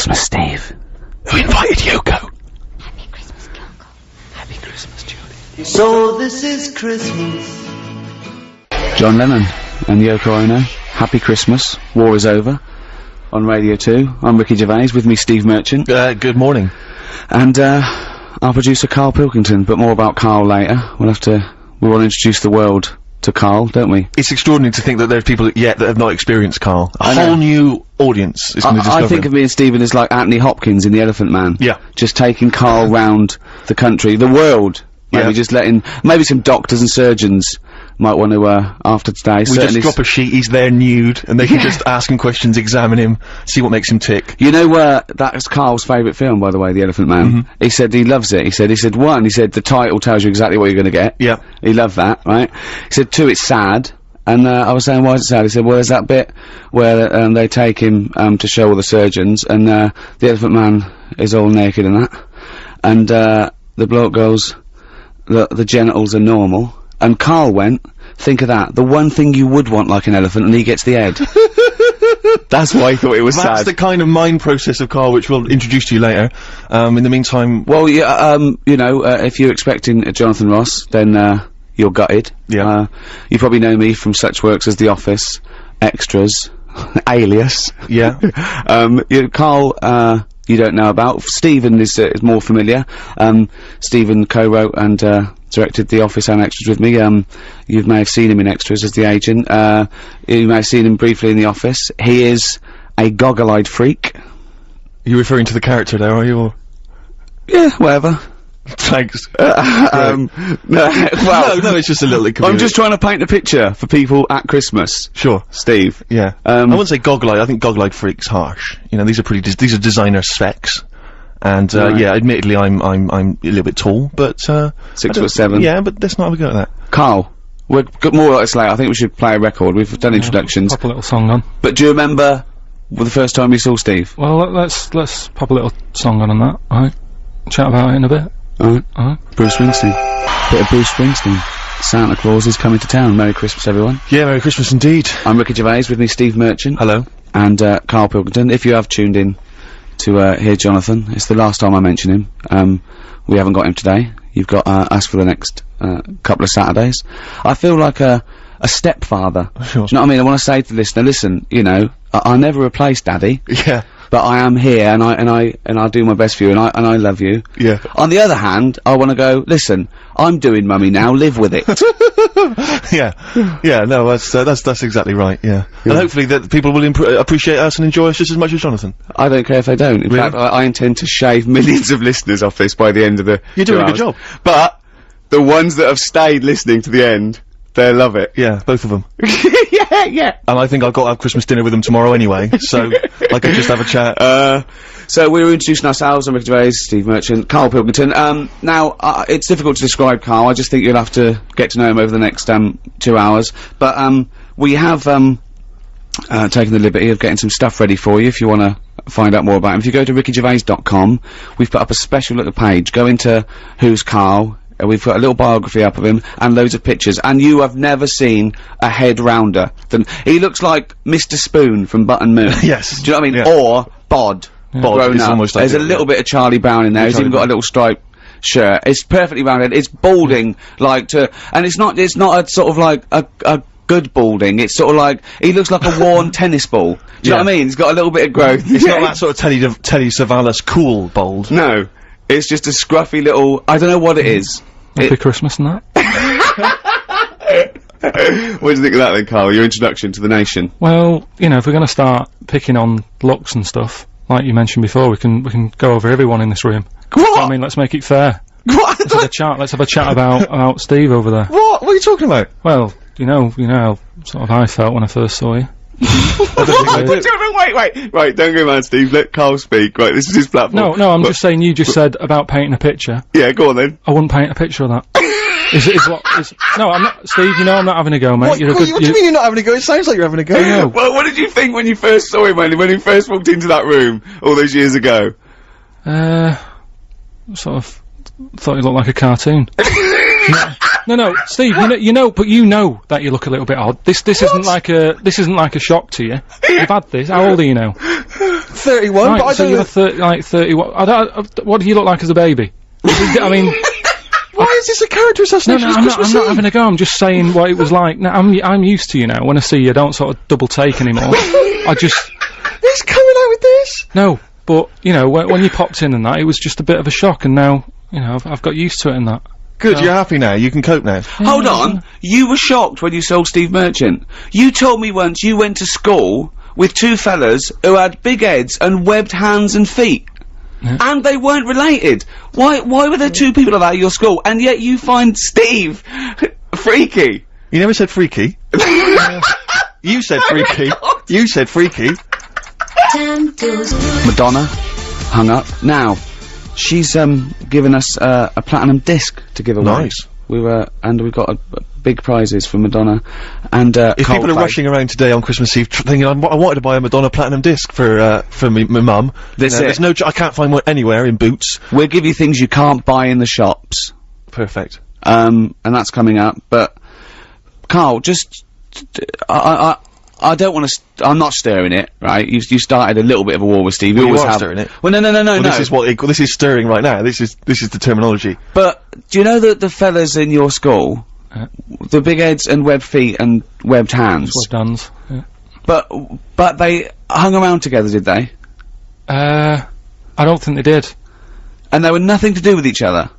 Christmas, Steve. Who invited Yoko? Happy Christmas, Coco. Happy Christmas, Julie. So this is Christmas. John Lennon and Yoko Ono. Happy Christmas. War is over. On Radio 2. I'm Ricky Gervais. With me, Steve Merchant. Good morning. And, our producer, Carl Pilkington. But more about Carl later. We want to introduce the world to Carl, don't we? It's extraordinary to think that there's people yet that have not experienced Carl. A whole new audience is going to discover I think of me and Stephen as like Anthony Hopkins in The Elephant Man. Yeah. Just taking Carl round the country, the world. Maybe just letting, maybe some doctors and surgeons might want to, after today. We just drop a sheet, he's there nude, and they can just ask him questions, examine him, see what makes him tick. You know, that's Carl's favourite film, by the way, The Elephant Man. He said he loves it. He said, one, he said the title tells you exactly what you're gonna get. Yeah. He loved that, right? He said, two, it's sad. And, I was saying, why is it sad? He said, well, there's that bit where, they take him, to show all the surgeons, and, the Elephant Man is all naked and that. And, the bloke goes, the genitals are normal. And Carl went, think of that, the one thing you would want like an elephant, and he gets the head. That's why he thought it was sad. That's the kind of mind process of Carl which we'll introduce to you later. In the meantime... Well, yeah, you know, if you're expecting Jonathan Ross, then, you're gutted. Yeah. You probably know me from such works as The Office, Extras, Alias. Yeah. Carl, you don't know about. Stephen is more familiar. Stephen co-wrote and, directed The Office and Extras with me. You may have seen him in Extras as the agent. You may have seen him briefly in The Office. He is a goggle-eyed freak. Are you referring to the character there, are you? Or? Yeah, whatever. Thanks. Well, no, it's just a little... I'm just trying to paint a picture for people at Christmas. Sure. Steve. Yeah. I wouldn't say goggle-eyed, I think goggle-eyed freak's harsh. You know, these are these are designer specs. And, yeah, admittedly I'm a little bit tall, but, 6'7". Yeah, but let's not have a go at that. Carl, we've got more like this later. I think we should play a record. We've done introductions. Pop a little song on. But do you remember the first time you saw Steve? Well, let's pop a little song on that, alright? Chat about it in a bit. Alright. Bruce Springsteen. Bit of Bruce Springsteen. Santa Claus is coming to town. Merry Christmas, everyone. Yeah, Merry Christmas indeed. I'm Ricky Gervais, with me Steve Merchant. Hello. And, Carl Pilkington. If you have tuned in to, hear Jonathan, it's the last time I mention him. We haven't got him today. You've got, us for the next, couple of Saturdays. I feel like a stepfather. Sure. Do you know what I mean? I want to say to the listener, listen, you know, I never replace Daddy. Yeah. But I am here, and I'll do my best for you, and I love you. Yeah. On the other hand, I want to go, listen, I'm doing Mummy now, live with it. Yeah. Yeah, no, that's exactly right, yeah. And hopefully that people will appreciate us and enjoy us just as much as Jonathan. I don't care if they don't. In fact, I intend to shave millions of listeners off this by the end of the You're doing a good job. But, the ones that have stayed listening to the end, they love it. Yeah, both of them. Yeah. And I think I've got to have Christmas dinner with them tomorrow anyway, so I could just have a chat. So we were introducing ourselves. I'm Ricky Gervais, Steve Merchant, Carl Pilkington. Now, it's difficult to describe Carl. I just think you'll have to get to know him over the next, 2 hours. But, we have, taken the liberty of getting some stuff ready for you if you want to find out more about him. If you go to rickygervais.com, we've put up a special little page. Go into Who's Carl. We've got a little biography up of him, and loads of pictures, and you have never seen a head rounder than... He looks like Mr. Spoon from Button Moon. Yes. Do you know what I mean? Yeah. Or Bod. Bod grown is up. almost like There's a little bit of Charlie Brown in there. He's even got a little striped shirt. It's perfectly rounded. It's balding, like, and it's not a sort of like a good balding. It's sort of like, he looks like a worn tennis ball. Do you know what I mean? He's got a little bit of growth. It's not that sort of Telly Savalas cool bald. No. It's just a scruffy little... I don't know what it is. Happy Christmas and that. What do you think of that then, Carl? Your introduction to the nation? Well, you know, if we're gonna start picking on looks and stuff, like you mentioned before, we can go over everyone in this room. What? I mean, let's make it fair. What? Let's have a chat about Steve over there. What are you talking about? Well, you know how sort of I felt when I first saw you. Wait, don't go mad, Steve. Let Carl speak. Right, this is his platform. No, I'm just saying, you just said about painting a picture. Yeah, go on then. I wouldn't paint a picture of that. No, I'm not, Steve, you know I'm not having a go, mate. What do you mean you're not having a go? It sounds like you're having a go. No. Well, what did you think when you first saw him, when he first walked into that room all those years ago? Sort of thought he looked like a cartoon. No, Steve, you know that you look a little bit odd. This isn't like a shock to you. You've had this. How old are you now? 31, Right, but I so don't you're 31. What do you look like as a baby? I mean, Why is this a character assassination? I'm not having a go. I'm just saying what it was like. Now, I'm used to you now. When I see you, I don't sort of double take anymore. I just... He's coming out with this? No, but, you know, when you popped in and that, it was just a bit of a shock, and now, you know, I've got used to it and that. Good, you're happy now. You can cope now. Hold on. You were shocked when you saw Steve Merchant. You told me once you went to school with two fellas who had big heads and webbed hands and feet. Yeah. And they weren't related. Why were there two people like that at your school, and yet you find Steve freaky? You never said freaky. You said freaky. You said freaky. Madonna hung up. Now, she's given us a platinum disc to give away. Nice. We've got big prizes for Madonna, and if people are rushing around today on Christmas Eve thinking I wanted to buy a Madonna platinum disc for my mum, there's no I can't find one anywhere in Boots. We'll give you things you can't buy in the shops. Perfect. And that's coming up. But Carl, just I don't want to. I'm not stirring it, right? You started a little bit of a war with Steve. Well, you always are have. stirring it. Well, no. This is stirring right now. This is the terminology. But do you know that the fellas in your school, the big heads and webbed feet and webbed hands, Webbed hands. Yeah. but they hung around together, did they? I don't think they did. And they were nothing to do with each other.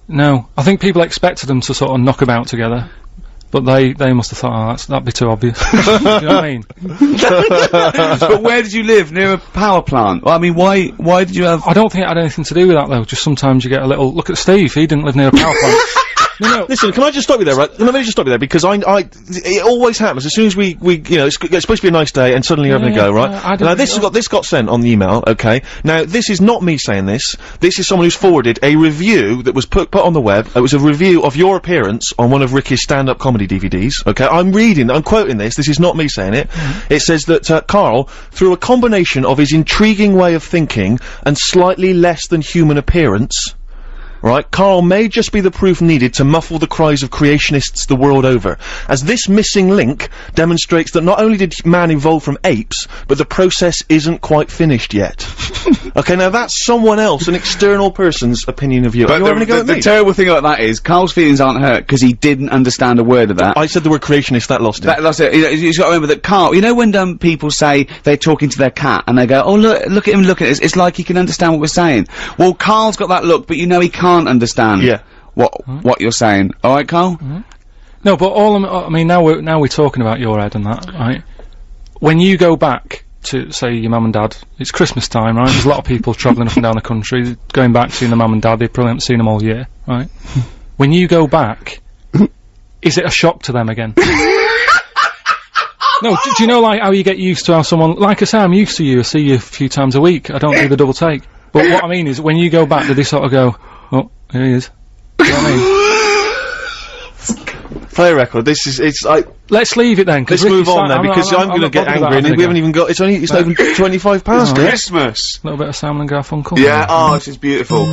No, I think people expected them to sort of knock about together. But they must have thought, oh, that'd be too obvious. Do you know what I mean? But where did you live? Near a power plant? Well, I mean, why did you have... I don't think it had anything to do with that, though. Just sometimes you get a little... Look at Steve, he didn't live near a power plant. No. Listen, can I just stop you there, right? Let me just stop you there, because it always happens, as soon as we you know, it's supposed to be a nice day, and suddenly you're having a go, right? Now, this got sent on the email, okay? Now, this is not me saying this. This is someone who's forwarded a review that was put on the web. It was a review of your appearance on one of Ricky's stand-up comedy DVDs, okay? I'm quoting this is not me saying it. It says that, Carl, through a combination of his intriguing way of thinking and slightly less than human appearance, right, Carl may just be the proof needed to muffle the cries of creationists the world over, as this missing link demonstrates that not only did man evolve from apes, but the process isn't quite finished yet. Okay, now that's someone else, an external person's opinion of you. But Are you having a go at me? The terrible thing about that is, Carl's feelings aren't hurt, because he didn't understand a word of that. I said the word creationist, that lost him. That lost it. You've got to remember that Carl, you know when people say they're talking to their cat, and they go, oh look at him, look at this, it's like he can understand what we're saying. Well, Carl's got that look, but you know he can't understand what you're saying. Alright, Carl? No, but I mean, now we're talking about your head and that, right? When you go back to, say, your mum and dad, it's Christmas time, right? There's a lot of people travelling up and down the country, going back, seeing their mum and dad, they probably haven't seen them all year, right? When you go back, is it a shock to them again? No, do you know, like, how you get used to how someone, like I say, I'm used to you, I see you a few times a week, I don't do the double take. But what I mean is, when you go back, do they sort of go, oh, here he is? Do you know what I mean? Play a record, it's like... Let's leave it then, Let's move on then, because I'm gonna get angry, and we haven't even got, it's not even 25 past yet. Christmas! A little bit of Simon and Garfunkel. Yeah, oh, this is beautiful.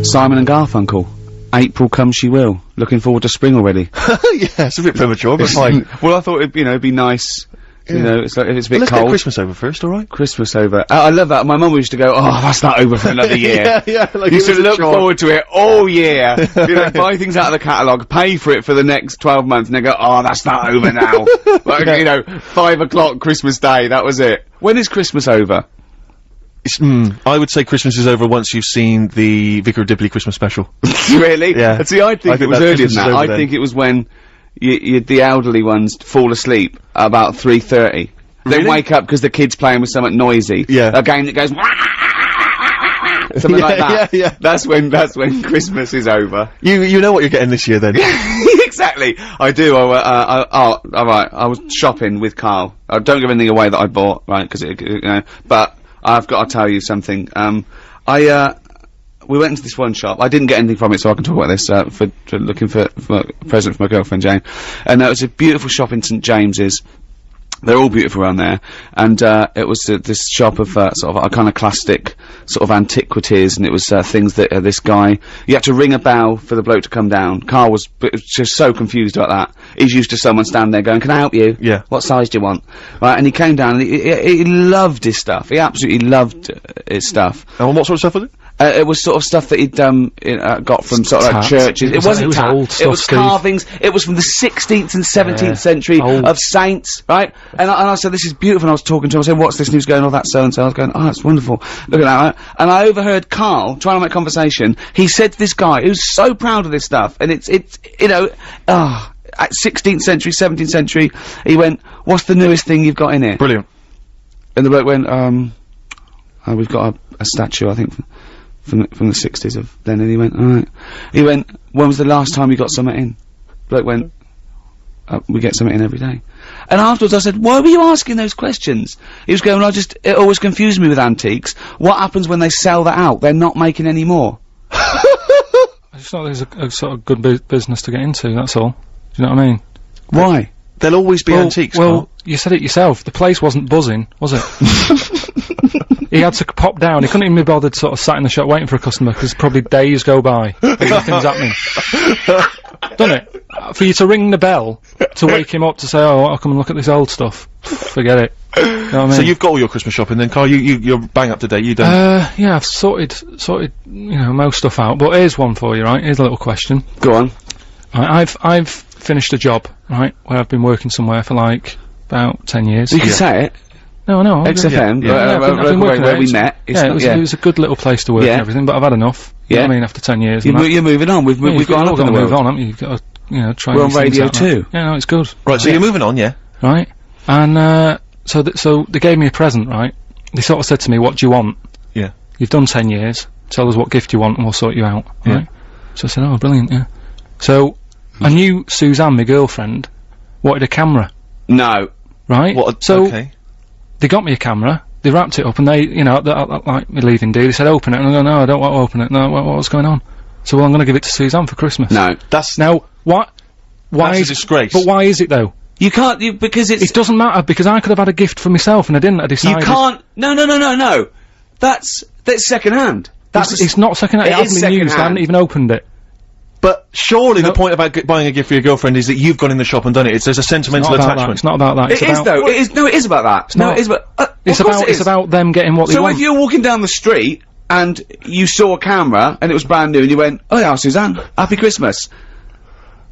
Simon and Garfunkel. April come she will. Looking forward to spring already. Yeah, it's a bit premature, but fine. Well, I thought it'd be nice. You know, it's like, if it's a bit Let's cold. get Christmas over first, alright? Christmas over. I love that. My mum used to go, oh, that's not over for another year. yeah, like Used to look forward to it all year. You know, buy things out of the catalogue, pay for it for the next 12 months, and they go, oh, that's not over now. Like, you know, 5 o'clock Christmas Day, that was it. When is Christmas over? I would say Christmas is over once you've seen the Vicar of Dibley Christmas special. Really? Yeah. See, I think it was earlier than that. I think it was when the elderly ones fall asleep about 3:30. They wake up because the kid's playing with something noisy. Yeah. A game that goes something like that. Yeah. That's when Christmas is over. You know what you're getting this year then. Exactly. I do. Alright. I was shopping with Carl. Don't give anything away that I bought, right? Because you know. But I've got to tell you something. We went into this one shop. I didn't get anything from it, so I can talk about this, for looking for a present for my girlfriend, Jane. And it was a beautiful shop in St James's. They're all beautiful around there, and it was this shop of sort of a kind of classic sort of antiquities, and it was things that this guy, you had to ring a bell for the bloke to come down. Carl was just so confused about that. He's used to someone standing there going, "Can I help you? Yeah. What size do you want?" Right, and he came down, and he loved his stuff. He absolutely loved his stuff. And what sort of stuff was it? It was sort of stuff that he'd got from sort of like churches. It wasn't was tat. old stuff, It was Steve. carvings. It was from the 16th and 17th century of saints, right? And I said, "This is beautiful." And I was talking to him. I said, "What's this news going on? That so and so." I was going, "Oh, that's wonderful. Look at that." Right? And I overheard Carl trying to make conversation. He said to this guy who's so proud of this stuff, and it's you know, at 16th century, 17th century, he went, "What's the newest thing you've got in here?" Brilliant. And the bloke went, "We've got a statue, I think, from the 60s of then." And he went, "Alright." He went, "When was the last time you got something in?" Bloke went, "We get something in every day." And afterwards I said, "Why were you asking those questions?" He was going, "It always confused me with antiques. What happens when they sell that out? They're not making any more." I just thought there's a sort of good business to get into, that's all. Do you know what I mean? Why? There'll always be antiques, Well, Carl. you said it yourself. The place wasn't buzzing, was it? He had to pop down. He couldn't even be bothered sort of sat in the shop waiting for a customer, because probably days go by. Nothing's happening. Doesn't it? For you to ring the bell, to wake him up to say, "Oh, I'll come and look at this old stuff." Forget it. You know what I mean? So you've got all your Christmas shopping then, Carl? You're bang up to date, you don't? Yeah, I've sorted, you know, most stuff out. But here's one for you, right? Here's a little question. Go on. Right, I've finished a job, right, where I've been working somewhere for like about 10 years. You can say it. No, XFM, I've been working where there. we met. It's Yeah, not- it was a good little place to work Yeah. and everything, but I've had enough. You know Yeah. what I mean, after 10 years. and that. You're moving on. We've You've gone up in got the to move world. on, haven't you? You've got to, you know, try We're on these things radio out, too. Yeah, no, it's good. Right, so you're moving on, yeah? Right? And, so they gave me a present, right? They sort of said to me, "What do you want? Yeah. You've done 10 years. Tell us what gift you want and we'll sort you out." Yeah. Right? So I said, "Oh, brilliant, yeah." So, I knew Suzanne, my girlfriend, wanted a camera, No. right? So, okay. they got me a camera, they wrapped it up, and they, you know, like me leaving day, they said, "Open it," and I go, "No, I don't want to open it." "No, what's going on?" So, "Well, I'm gonna give it to Suzanne for Christmas." No. That's Now, why that's a is, disgrace. but why is it though? You can't, because It doesn't matter, because I could have had a gift for myself and I didn't, I you decided. can't, no. That's second hand. It's not second hand, it It is hasn't been used, I second-hand. haven't even opened it. But surely No. the point about buying a gift for your girlfriend is that you've gone in the shop and done it. There's a sentimental Not about that, attachment. it's not about that, It is though, it is, no, it is about that. No, not. it is about, It's of course about, it it's is. about them getting what they So want. if you're walking down the street, and you saw a camera, and it was brand new, and you went, "Oh yeah, Suzanne, Happy Christmas."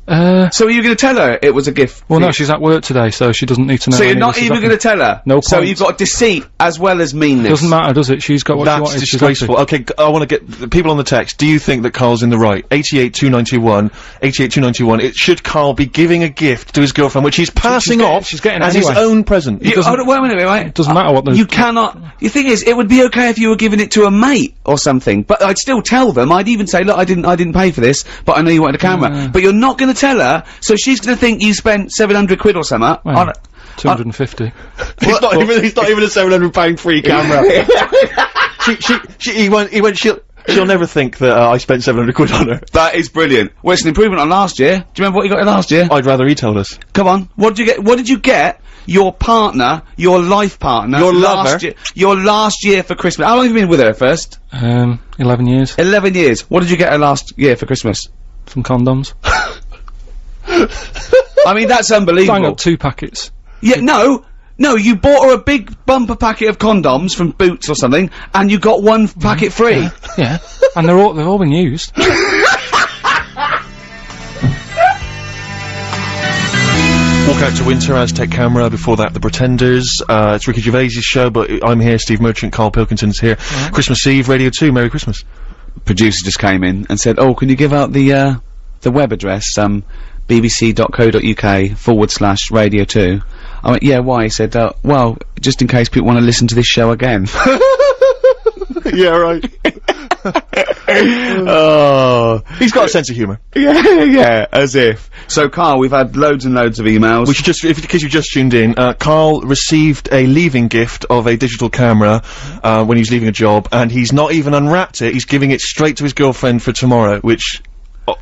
So are you gonna tell her it was a gift? Well, for no, you? she's at work today, so she doesn't need to know. So you're any of not this is even happening. gonna tell her? No So point. you've got deceit as well as meanness. Doesn't matter, does it? She's got what she That's wanted. she's disgraceful. happy. Okay, I want to get the people on the text. Do you think that Carl's in the right? 88-291, 88-291. Should Carl be giving a gift to his girlfriend, which he's passing off she's getting it as his anyway. own present? You, hold on, wait a minute, right? It doesn't matter what the... You cannot. The thing is, it would be okay if you were giving it to a mate or something, but I'd still tell them. I'd even say, "Look, I didn't pay for this, but I know you wanted a camera." But you're not going to tell her, so she's going to think you spent 700 quid or something. Well, on 250. He's not even a £700 free camera. She'll never think that I spent 700 quid on her. That is brilliant. Well, it's an improvement on last year. Do you remember what you got last year? I'd rather he told us. Come on. What did you get? What did you get? Your partner, your life partner, Your last lover. year, your last year for Christmas. How long have you been with her first? 11 years. 11 years. What did you get her last year for Christmas? Some condoms. I mean, that's Bang unbelievable. up 2 packets. Yeah, no, you bought her a big bumper packet of condoms from Boots or something, and you got 1 packet free. Yeah. And they've all been used. Walk Out to Winter, Aztec Camera, before that The Pretenders. It's Ricky Gervais' show, but I'm here, Steve Merchant, Carl Pilkington's here. Christmas Eve, Radio 2, Merry Christmas. Producer just came in and said, "Oh, can you give out the web address, bbc.co.uk/radio 2? I went, "Yeah, why?" He said, "Well, just in case people want to listen to this show again." Yeah, right. Oh. He's got a sense of humour. Yeah, as if. So, Carl, we've had loads and loads of emails. We should just, in case you've just tuned in, Carl received a leaving gift of a digital camera, when he was leaving a job, and he's not even unwrapped it, he's giving it straight to his girlfriend for tomorrow, which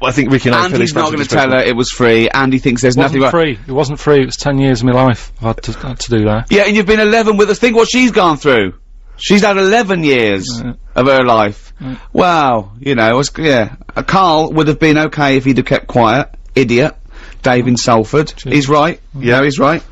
I think Ricky and I. Andy's not going to tell her it was free. Andy thinks there's nothing. It wasn't free. It was 10 years of my life I've had to do that. Yeah, and you've been 11 with us. Think what she's gone through. She's had 11 years of her life. Wow, you know, Carl would have been okay if he'd have kept quiet. Idiot. Dave in Salford. He's right. Yeah, he's right.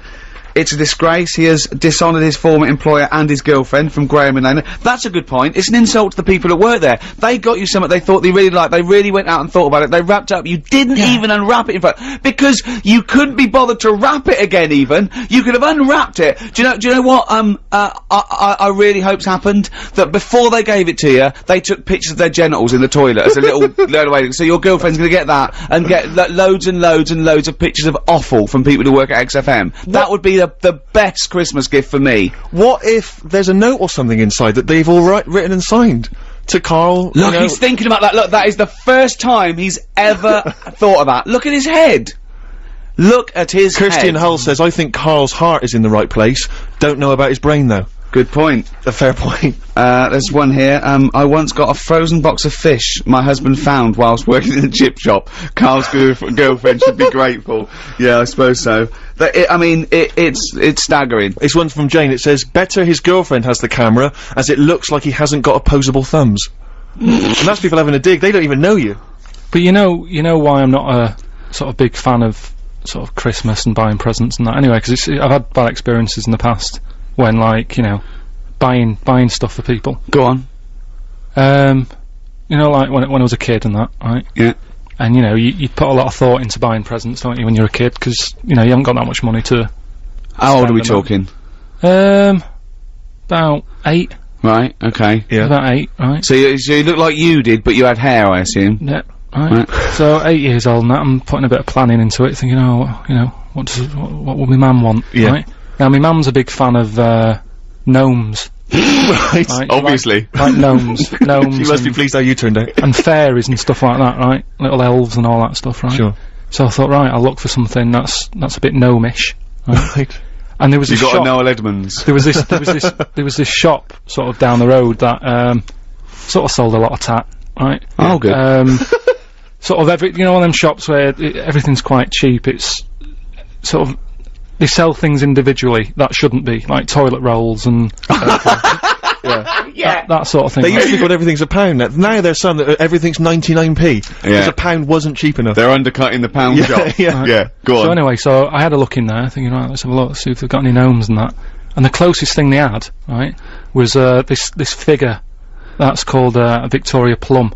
It's a disgrace. He has dishonoured his former employer and his girlfriend from Graham and Lane. That's a good point. It's an insult to the people that work there. They got you something they thought they really liked. They really went out and thought about it. They wrapped it up. You didn't even unwrap it in front, because you couldn't be bothered to wrap it again even. You could have unwrapped it. Do you know what, I really hope's happened? That before they gave it to you, they took pictures of their genitals in the toilet as a little load away. So your girlfriend's gonna get that and get loads and loads and loads of pictures of offal from people who work at XFM. That would be the best Christmas gift for me. What if there's a note or something inside that they've all written and signed to Carl? Look, he's thinking about that. Look, that is the first time he's ever thought of that. Look at his head. Look at his head. Christian Hull says, I think Carl's heart is in the right place. Don't know about his brain though. Good point. A fair point. There's one here. I once got a frozen box of fish my husband found whilst working in a chip shop. Carl's girlfriend should be grateful. Yeah, I suppose so. It's staggering. It's one from Jane. It says, better his girlfriend has the camera, as it looks like he hasn't got opposable thumbs. And that's people having a dig. They don't even know you. But you know why I'm not a sort of big fan of sort of Christmas and buying presents and that anyway, because I've had bad experiences in the past when, like, you know, buying stuff for people. Go on. You know, like when I was a kid and that, right? Yeah. And you know, you put a lot of thought into buying presents, don't you, when you're a kid? Because you know you haven't got that much money to. How old are we talking? About 8. Right. Okay. Yeah. About 8. Right. So you look like you did, but you had hair, I assume. Yeah. Right. So 8 years old and that, I'm putting a bit of planning into it, thinking, oh, you know, what will my mum want? Yeah. Right? Now my mum's a big fan of gnomes. Right. Obviously. Like gnomes. She must be pleased how you turned out. And fairies and stuff like that, right? Little elves and all that stuff, right? Sure. So I thought, right, I'll look for something that's a bit gnomish. Right. And there was this shop. You got a Noel Edmonds. There was this shop sort of down the road that sort of sold a lot of tat, right? Oh, good. Sort of you know, one of them shops where everything's quite cheap. It's sort of, they sell things individually that shouldn't be, like toilet rolls and that sort of thing. They used to think everything's a pound. Now there's some that everything's 99p because a pound wasn't cheap enough. They're undercutting the pound shop. Yeah, go on. So anyway, so I had a look in there, thinking, right, let's have a look, see if they've got any gnomes and that. And the closest thing they had, right, was this figure that's called a Victoria Plum.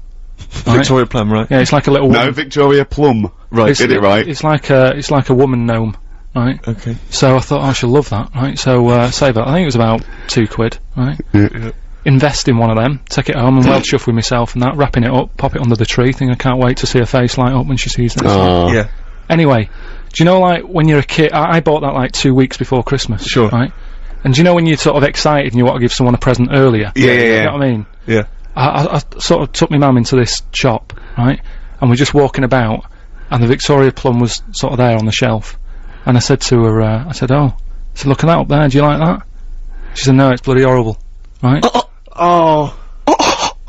Right? Victoria Plum, right? Yeah, it's like a little. No, Victoria Plum. Right, get it right. It's like a woman gnome. Right. Okay. So I thought, I shall love that. Right. So save that. I think it was about £2. Right. Yeah. Invest in one of them. Take it home and well chuff with myself and that. Wrapping it up. Pop it under the tree. Thinking I can't wait to see her face light up when she sees this. Yeah. Anyway, do you know, like when you're a kid? I bought that like 2 weeks before Christmas. Sure. Right. And do you know when you're sort of excited and you want to give someone a present earlier? Yeah. You know what I mean? Yeah. I sort of took my mum into this shop, right? And we're just walking about, and the Victoria Plum was sort of there on the shelf. And I said to her, I said, look at that up there, do you like that? She said, no, it's bloody horrible. Right?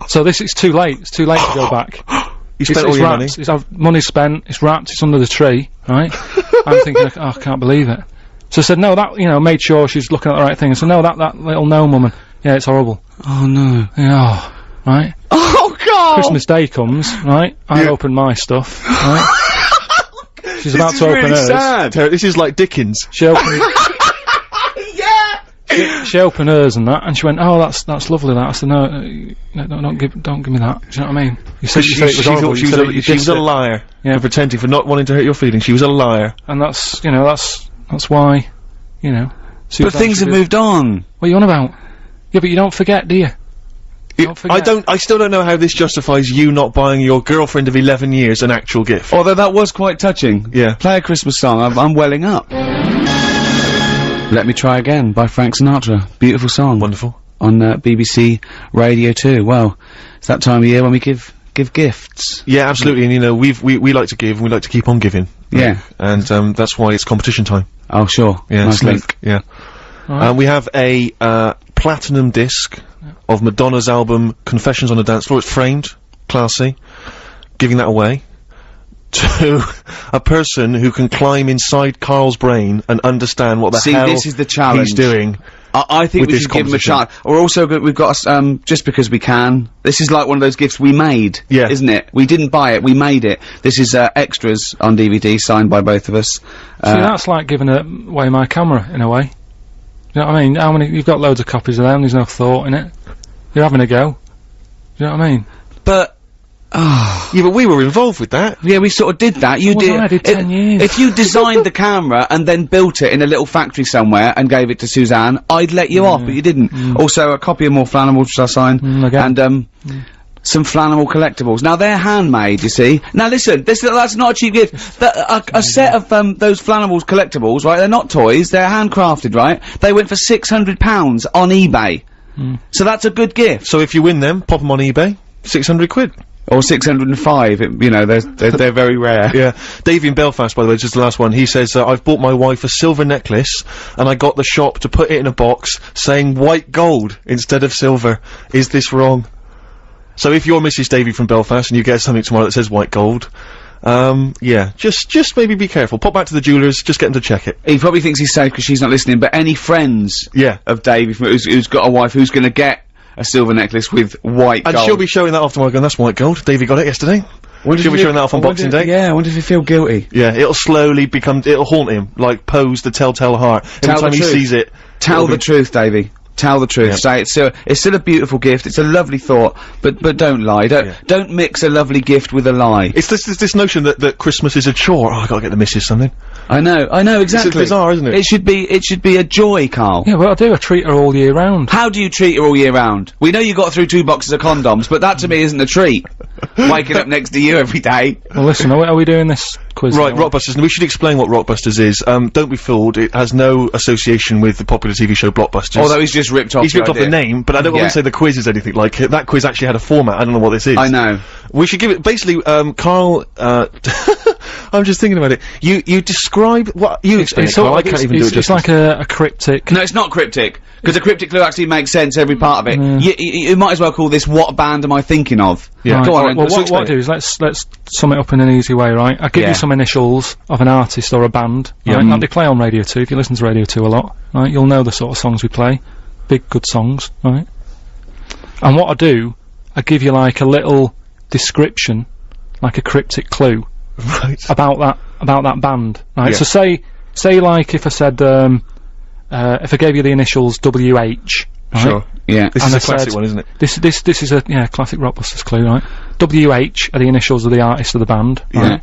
So it's too late, it's too late to go back. You spent all your money? Money's spent, it's wrapped, it's under the tree, right? I'm thinking, I can't believe it. So I said, no, that, you know, made sure she's looking at the right thing. I said, no, that little gnome woman, yeah, it's horrible. Oh no. Yeah, right? Oh God! Christmas Day comes, right? I open my stuff, right? She's about to open hers. Sad. This is like Dickens. She opened. She opened hers and that, and she went, "Oh, that's lovely." That I said, "No, don't give me that." Do you know what I mean? You said it was horrible. She was a liar. Yeah, for pretending, for not wanting to hurt your feelings. She was a liar. And that's why, you know. But things have moved on. What are you on about? Yeah, but you don't forget, do you? I still don't know how this justifies you not buying your girlfriend of 11 years an actual gift. Although that was quite touching. Yeah. Play a Christmas song, I'm welling up. Let Me Try Again by Frank Sinatra. Beautiful song. Wonderful. On BBC Radio 2. Well, it's that time of year when we give gifts. Yeah, absolutely, and you know, we like to give, and we like to keep on giving. Yeah. And that's why it's competition time. Oh, sure. Yeah, nice link. Yeah. We have a platinum disc of Madonna's album Confessions on a Dance Floor. It's framed, classy. Giving that away. to a person who can climb inside Carl's brain and understand what the hell this is the challenge he's doing. I think we should give him a chance. Or also, we've got, just because we can. This is like one of those gifts we made, isn't it? We didn't buy it, we made it. This is, extras on DVD, signed by both of us. See, that's like giving away my camera, in a way. You know what I mean? You've got loads of copies of them, there's no thought in it. You're having a go. You know what I mean? But, yeah, but we were involved with that. Yeah, we sort of did that. You did. I did 10 years. If you designed the camera and then built it in a little factory somewhere and gave it to Suzanne, I'd let you off, but you didn't. Also, a copy of More Flannel, which I signed, and some flannel collectibles. Now they're handmade, you see. Now listen, that's not a cheap gift. A set of those flannel collectibles, right? They're not toys. They're handcrafted, right? They went for £600 on eBay. So that's a good gift. So if you win them, pop them on eBay. 600 quid. Or 605, you know, they're very rare. Yeah. Davey in Belfast, by the way, just the last one, he says, I've bought my wife a silver necklace, and I got the shop to put it in a box, saying white gold instead of silver. Is this wrong? So if you're Mrs. Davey from Belfast, and you get something tomorrow that says white gold, yeah, just maybe be careful. Pop back to the jewellers, just get them to check it. He probably thinks he's safe because she's not listening, but any friends of Davey who's got a wife who's gonna get a silver necklace with white gold. And she'll be showing that off tomorrow, going, that's white gold. Davey got it yesterday. She'll be showing that off on Boxing Day. Yeah, I wonder if he feel guilty. Yeah, it'll slowly it'll haunt him, like Pose the Telltale Heart. Every time he sees it. Tell the truth, Davey. Tell the truth. Say it's still a beautiful gift. It's a lovely thought, but don't lie. Don't mix a lovely gift with a lie. It's this notion that Christmas is a chore. Oh, I gotta get the missus something. I know, exactly. It's bizarre, isn't it? It should be a joy, Carl. Yeah, well, I treat her all year round. How do you treat her all year round? We know you got through 2 boxes of condoms, but that to me isn't a treat. Waking up next to you every day. Well, listen, are we doing this quiz? Right, Rockbusters, and we should explain what Rockbusters is. Don't be fooled, it has no association with the popular TV show Blockbusters. Although he's just ripped off the name, but I don't want to say the quiz is anything like it. That quiz actually had a format, I don't know what this is. I know. We should give it, basically, Carl, I'm just thinking about it. You describe what, you explain it, Carl, I can't even do it justice. It's like a cryptic. No, it's not cryptic, because a cryptic clue actually makes sense, every part of it. You might as well call this What Band Am I Thinking Of? Yeah. Right, go on, well, what I do is, let's sum it up in an easy way, right? I give you some initials of an artist or a band, right? That they play on Radio 2, if you listen to Radio 2 a lot, right? You'll know the sort of songs we play. Big, good songs, right? And what I do, I give you like a little description, like a cryptic clue. Right. About that band, right? Yeah. So say like if I said, if I gave you the initials WH, right? Sure. Yeah. This is a classic one, isn't it? This is a, classic Rockbusters clue, right? WH are the initials of the artist of the band, right?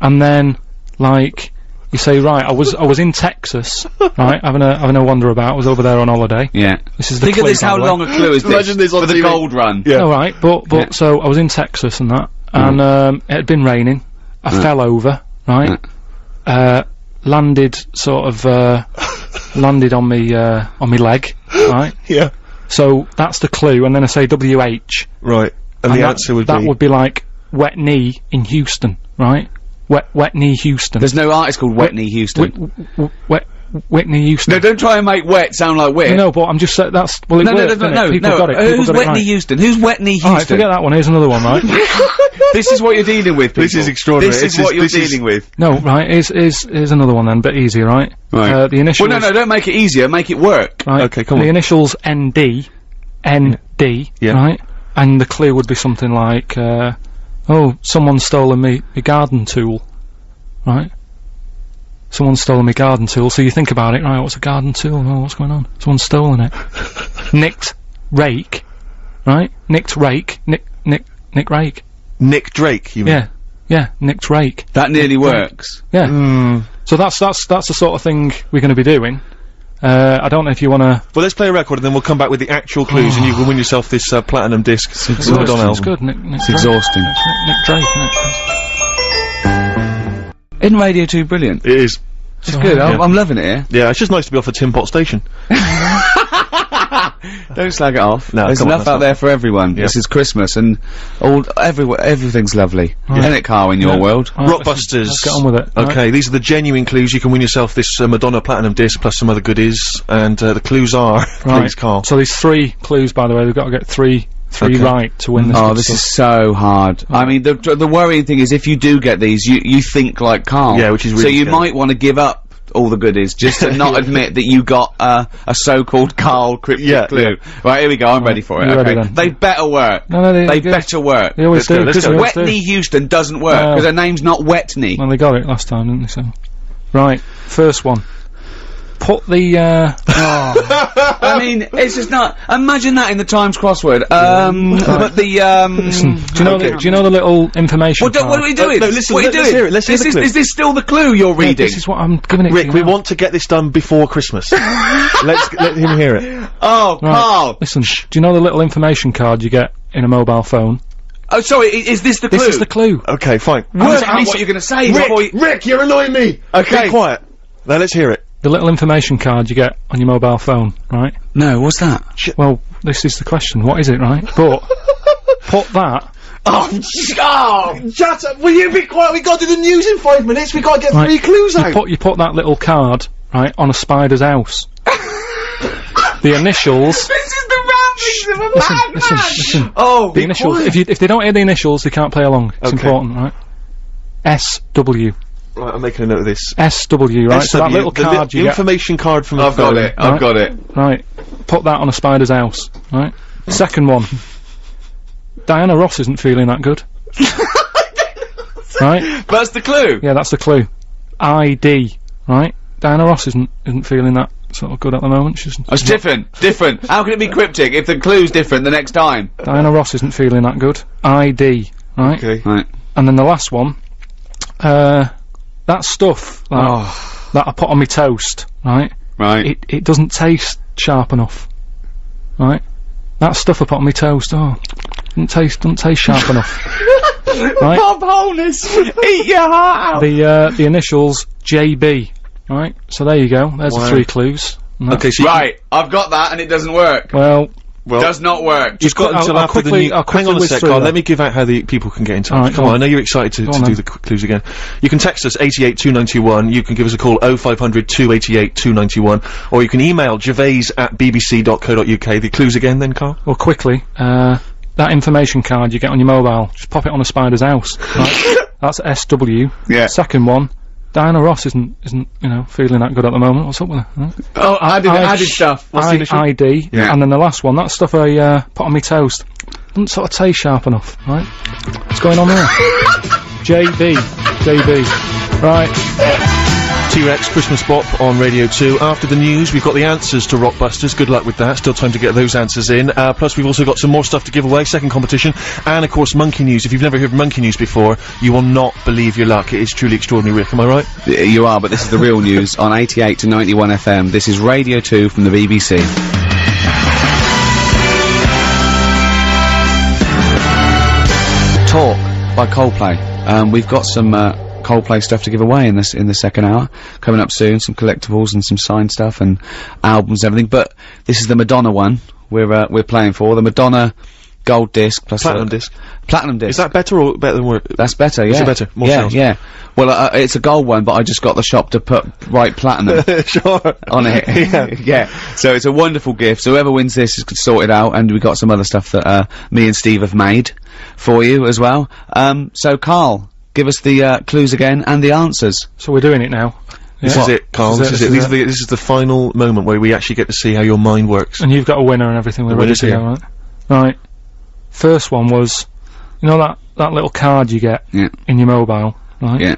And then, like, you say, right, I was in Texas, right, having a wander about, I was over there on holiday. Yeah. This is the Think clue, of this, how long a clue is this? Imagine this on for the gold run. Yeah. Alright, but so I was in Texas and that, and, it had been raining. I fell over, right? Landed sort of, landed on me leg, right? Yeah. So that's the clue, and then I say WH. Right. And the answer would be? That would be like, wet knee in Houston, right? Wet knee Houston. There's no artist called Wet Knee Houston. Whitney Houston. No, don't try and make wet sound like wet. No, but I'm just saying that's, well, no, people got it. Who's Wet Knee Houston? Who's Wet Knee Houston? Alright, forget that one, here's another one, right? This is what you're dealing with, people. This is extraordinary. This is what you're dealing with. No, right, here's another one then, but easier, right? Right. The initials... Well, no, don't make it easier, make it work. Right. Okay, come on. The initials ND, right? And the clue would be something like, oh, someone's stolen me garden tool, right? Someone's stolen my garden tool, so you think about it, right, what's a garden tool? Oh, what's going on? Someone's stolen it. Nicked rake, right? Nicked rake, Nick rake. Nick Drake, you mean? Yeah, nicked rake. That nearly works. Yeah. So that's the sort of thing we're gonna be doing. I don't know if you wanna... Well, let's play a record and then we'll come back with the actual clues and you can win yourself this, platinum disc. It's good, Nick it's exhausting. Nick Drake, isn't it? Isn't Radio 2 brilliant? It is. It's good, I'm loving it here. Yeah, it's just nice to be off a Tin Pot station. Don't slag it off. No, there's enough out there for everyone. Yeah. This is Christmas and everything's lovely. Isn't it, Carl, in your world? Rockbusters. Let's get on with it. Okay, these are the genuine clues. You can win yourself this Madonna Platinum disc plus some other goodies. And the clues are... Please, Carl. So these 3 clues, by the way, we've got to get 3 3 right to win this. Oh, this is so hard. I mean, the worrying thing is if you do get these, you think like Carl. Yeah, which is really so you scary. might want to give up all the goodies just to not admit that you got a so-called Carl cryptic clue. Right, here we go. I'm ready for it. You're Okay, ready then. they better work. No, they better work. They always do. let's Because go. they always do. Wetney Houston doesn't work No. because her name's not Wetney. Well, they got it last time, didn't they? So, right, first one. Put the I mean, it's just not. Imagine that in the Times crossword. But the Listen, do you know the little information? What are we doing? no, listen, what are you let's doing? hear it, let's hear the clue. Is this still the clue you're reading? This is what I'm giving it. Rick, to we you now. want to get this done before Christmas. let him hear it. Oh, Right. Carl. Listen, do you know the little information card you get in a mobile phone? Oh, sorry. Is this the clue? This is the clue. Okay, fine. Understand what you're going to say. before you- Rick, you're annoying me. Okay. Be quiet. Now let's hear it. The little information card you get on your mobile phone, right? No, what's that? Well, this is the question. What is it, right? But put that. Oh, Shut up! Will you be quiet? We got to do the news in 5 minutes. We got to get Right. 3 clues out. You put that little card right on a spider's house. The initials. This is the ramblings of a madman. Listen. Oh, The initials. If they don't hear the initials, they can't play along. It's Okay. important, right? SW. Right, I'm making a note of this. SW, right? So that SW, little the card you get. information card from the I've got phone. it. I've Right. got it. Right. Put that on a spider's house, right? Second one. Diana Ross isn't feeling that good. Right? That's the clue. Yeah, that's the clue. ID, right? Diana Ross isn't feeling that sort of good at the moment. She's It's different. How can it be cryptic if the clue's different the next time? Diana Ross isn't feeling that good. ID, right? Okay. Right. And then the last one, that stuff that I put on my toast, right? Right. It doesn't taste sharp enough, right? That stuff I put on my toast, doesn't taste sharp enough, right? Bob Holness, eat your heart out. The initials JB, right? So there you go. There's the Wow. 3 clues. And Okay, so Right, I've got that and it doesn't work. Well, Does not work. You've got I'll until after the quickly- new. I'll Hang on a quickly sec, whiz through Carl. that. Let me give out how the people can get in touch. Alright, Come go on, I on. know you're excited Go to on do then. the clues again. You can text us 882921. You can give us a call 0500 288 291, or you can email gervais@bbc.co.uk. The clues again, then, Carl. well, quickly, that information card you get on your mobile, just pop it on a spider's house, right? That's SW. Yeah. Second one, Diana Ross isn't feeling that good at the moment. What's up with her? Right? Oh, added stuff. ID, Yeah. and then the last one, that stuff I put on my toast, doesn't sort of taste sharp enough, right? What's going on there? JB, right? T-Rex Christmas Bop on Radio 2. After the news, we've got the answers to Rockbusters. Good luck with that. Still time to get those answers in. Plus, we've also got some more stuff to give away. Second competition. And, of course, Monkey News. If you've never heard Monkey News before, you will not believe your luck. It is truly extraordinary, Rick. Am I right? You are, but this is the real news on 88 to 91 FM. This is Radio 2 from the BBC. Talk by Coldplay. We've got some Coldplay stuff to give away in the second hour. Coming up soon, some collectibles and some signed stuff and albums and everything. But this is the Madonna one we're playing for. The Madonna gold disc plus Platinum disc. Platinum disc. Is that better or better than work? That's better, yeah. Is it better? More yeah, sales? yeah. Well, it's a gold one, but I just got the shop to put right platinum Sure. on it. Yeah. So it's a wonderful gift. So whoever wins this is sorted out, and we've got some other stuff that me and Steve have made for you as well. So Carl, give us the clues again and the answers. So we're doing it now. This Yeah. is it, Carl. This is it. This is the final moment where we actually get to see how your mind works. And you've got a winner and everything. We're The ready winner's to here. go, right? Right. First one was, you know that little card you get Yeah. in your mobile, right? Yeah.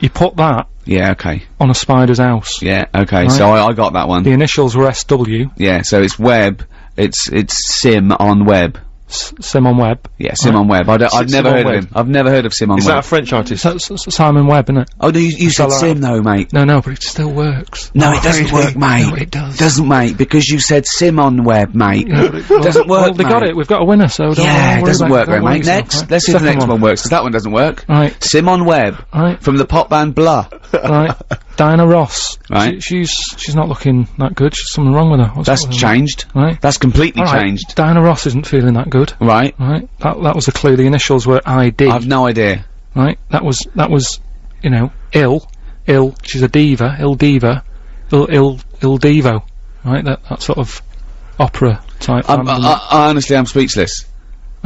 You put that Yeah. Okay. on a spider's house. Yeah. Okay. Right. So I got that one. The initials were SW. Yeah. So it's web. It's sim on web. Simon Webb. Yeah. Sim on web. I've never Simon heard of Webb. him. I've never heard of Sim on Is that a web. French artist? That's Simon Webb, isn't it? Oh no, you said fella- sim though, mate. No, but it still works. No, it doesn't work, mate. No, it does. Doesn't, mate, because you said sim on web, mate. Doesn't work, Well, they got mate. it. We've got a winner, so don't Yeah, it worry doesn't about work, don't right, worry mate. yourself, Next, right? let's see if the Second next one works, because that one doesn't work. Right, Sim on web, right, from the pop band Blur. right. Diana Ross. Right. She's not looking that good. She's something wrong with her. What's That's up with her? changed. Right. That's completely All right, changed. Diana Ross isn't feeling that good. Right. Right. That was a clue. The initials were ID. I've no idea. Right. That was you know, ill. She's a diva. Ill diva. Ill Devo. Right. That sort of opera type family. I honestly am speechless.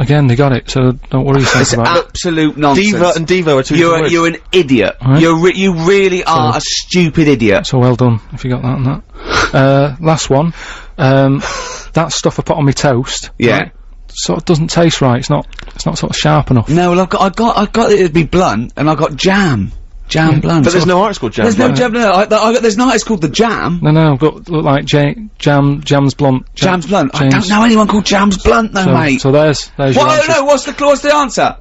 Again, they got it, so don't worry yourself It's about it. absolute nonsense. Diva and Devo are two different words. You're an idiot. Right. You really are a stupid idiot. So well done, if you got that and that. Last one. That stuff I put on my toast. Yeah. Right, sort of doesn't taste right. It's not sort of sharp enough. No, well, I got it to be blunt, and I got jam. Jam blunt. But there's no artist called Jam. There's no jam, there's no artist called The Jam. No, but look like Jam's Blunt. Jam's Blunt. I James. don't know anyone called Jam's Blunt, though, mate. So there's your answer. No, what's the answer?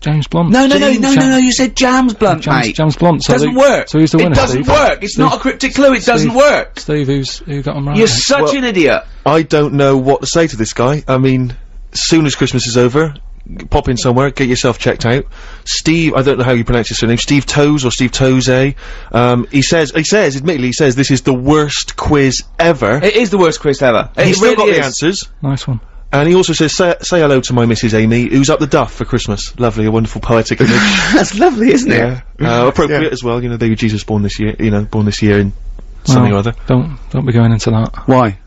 James Blunt. No, you said Jam's Blunt, mate. James Blunt. So doesn't work. So who's the winner, It doesn't work. It's not a cryptic clue. It doesn't work. Steve, who got him right? You're such an idiot. I don't know what to say to this guy. I mean, as soon as Christmas is over, pop in somewhere, get yourself checked out. Steve, I don't know how you pronounce his surname, Steve Toes or Steve Toze. He says, admittedly, this is the worst quiz ever. It is the worst quiz ever. He's still got the answers. Nice one. And he also says, say hello to my Mrs. Amy, who's up the duff for Christmas. Lovely, a wonderful poetic image. That's lovely, isn't it? Appropriate as well, you know, baby Jesus born this year in something or other. Don't be going into that. Why?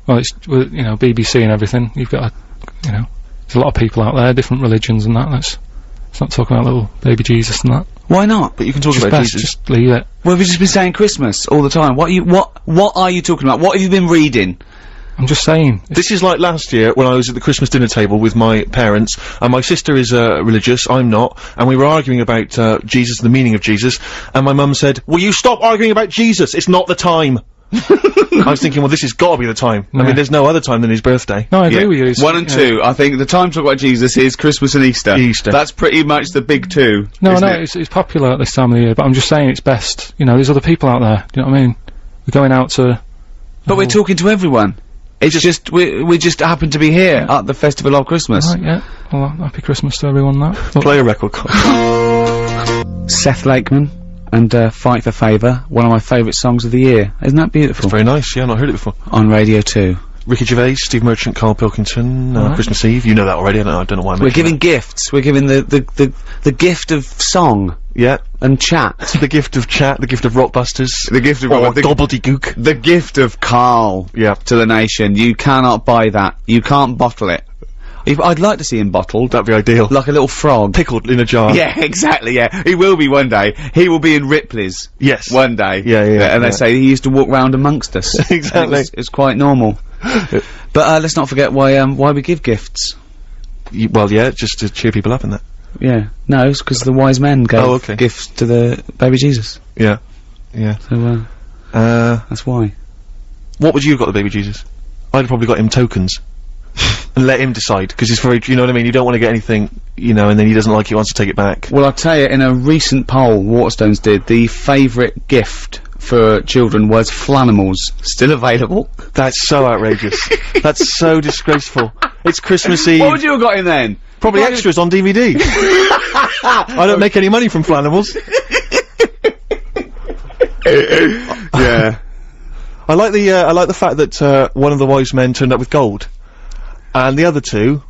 Well, it's, you know, BBC and everything. You've got you know, there's a lot of people out there, different religions and that. Let's not talk about little baby Jesus and that. Why not? But you can talk Just about best, Jesus. just leave it. Well, we've just been saying Christmas all the time. What are you talking about? What have you been reading? I'm just saying. This is like last year when I was at the Christmas dinner table with my parents, and my sister is religious, I'm not, and we were arguing about Jesus and the meaning of Jesus, and my mum said, "Will you stop arguing about Jesus? It's not the time." I was thinking, well, this has got to be the time. I mean, there's no other time than his birthday. No, I agree with you. It's, 1 and 2. I think the time to talk about Jesus is Christmas and Easter. That's pretty much the big two. No, it's popular at this time of the year, but I'm just saying it's best. You know, there's other people out there. Do you know what I mean? We're going out to. But we're talking to everyone. It's just we just happen to be here at the Festival of Christmas. Right, yeah. Well, happy Christmas to everyone. That. Play a record. Seth Lakeman and Fight for Favour, one of my favourite songs of the year. Isn't that beautiful? It's very nice. Yeah, I've not heard it before. On Radio 2. Ricky Gervais, Steve Merchant, Carl Pilkington, Christmas Eve. You know that already. I don't know why I'm We're giving gifts. We're giving the gift of song. Yeah. And chat. The gift of chat, the gift of Rockbusters. The gift of gobbledygook. The gift of Carl. Yeah. To the nation. You cannot buy that. You can't bottle it. I'd like to see him bottled. That'd be ideal. Like a little frog. Pickled in a jar. Yeah, exactly, yeah. He will be one day. He will be in Ripley's. Yes. One day. Yeah. And they say he used to walk round amongst us. Exactly. It's quite normal. But, let's not forget why we give gifts. Well, yeah, just to cheer people up and that. Yeah. No, it's because the wise men gave gifts to the baby Jesus. Yeah. Yeah. So, that's why. What would you have got the baby Jesus? I'd have probably got him tokens. And let him decide, because it's very, you know what I mean, you don't want to get anything, you know, and then he doesn't like it, he wants to take it back. Well, I'll tell you, in a recent poll Waterstones did, the favourite gift for children was Flanimals. Still available? That's so outrageous. That's so disgraceful. It's Christmas Eve. What would you have got in then? Probably extras on DVD. I don't make any money from Flanimals. Yeah. I like the fact that, one of the wise men turned up with gold. And the other two,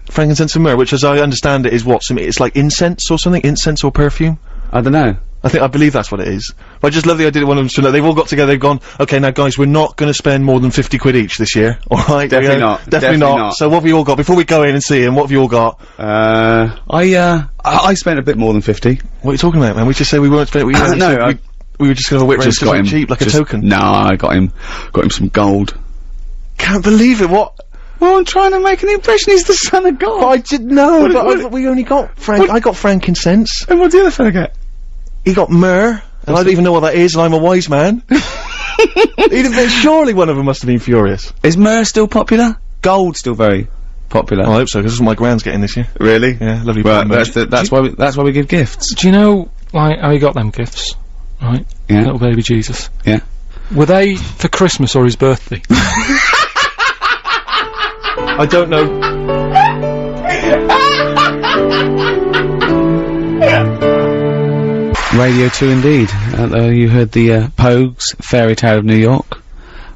frankincense and myrrh, which as I understand it is what, it's like incense or something? Incense or perfume? I don't know. I believe that's what it is. But I just love the idea that one of them stood up, they've all got together, they've gone, okay, now guys, we're not gonna spend more than 50 quid each this year, alright? Definitely not. Definitely not. So what have you all got? Before we go in and see him, what have you all got? I spent a bit more than 50. What are you talking about, man? We just say we weren't spending, we were just gonna whip just got him cheap, like a token. No, I got him some gold. Can't believe it, what? Well, I'm trying to make an impression, he's the son of God. I didn't know, but we only got I got frankincense. And what did the other fella get? He got myrrh, and I don't even know what that is, and I'm a wise man. Surely one of them must have been furious. Is myrrh still popular? Gold still very popular. I hope so, because this is what my grand's getting this year. Really? Yeah, lovely. Well, that's why we give gifts. Do you know, like, how he got them gifts? Right? Yeah. Little baby Jesus. Yeah. Were they for Christmas or his birthday? I don't know. Radio 2 indeed. You heard the Pogues, Fairy Tale of New York.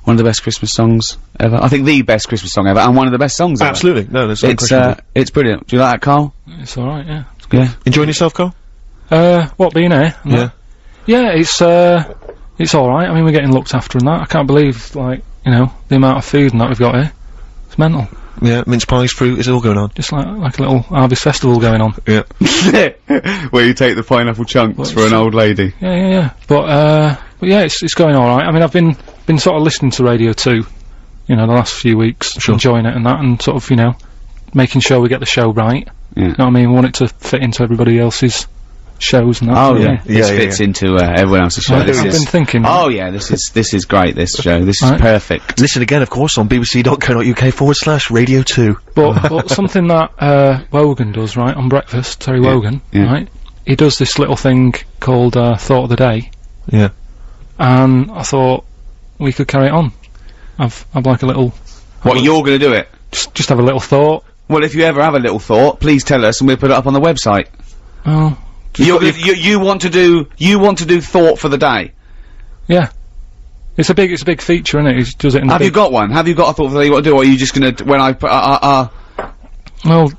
One of the best Christmas songs ever. I think the best Christmas song ever, and one of the best songs ever. Absolutely. No, there's no question. It's brilliant. Do you like that, Carl? It's alright, yeah. It's good. Yeah. Enjoying yourself, Carl? What, being here? Yeah. Yeah, it's alright. I mean, we're getting looked after and that. I can't believe, like, you know, the amount of food and that we've got here. It's mental. Yeah, mince pies, fruit, it's all going on. Just like a little harvest festival going on. Yeah. Where you take the pineapple chunks for an old lady. Yeah. But yeah, it's going alright. I mean, I've been sort of listening to Radio 2, you know, the last few weeks, enjoying it and that, and sort of, you know, making sure we get the show right. Yeah. You know what I mean? We want it to fit into everybody else's shows and that. Oh yeah, this fits into everyone else's show. I've been thinking. Oh yeah, this is great. This show, this is perfect. Listen again, of course, on bbc.co.uk/Radio 2. But something that Wogan does, right, on breakfast, Terry Wogan, right? He does this little thing called Thought of the Day. Yeah. And I thought we could carry it on. I've like a little. What, you're going to do it? Just have a little thought. Well, if you ever have a little thought, please tell us, and we'll put it up on the website. Oh. You want to do thought for the day? Yeah. It's a big feature, isn't it? He does it in the Have you got one? Have you got a thought for the day you want to do, or are you just gonna, when I put, Well,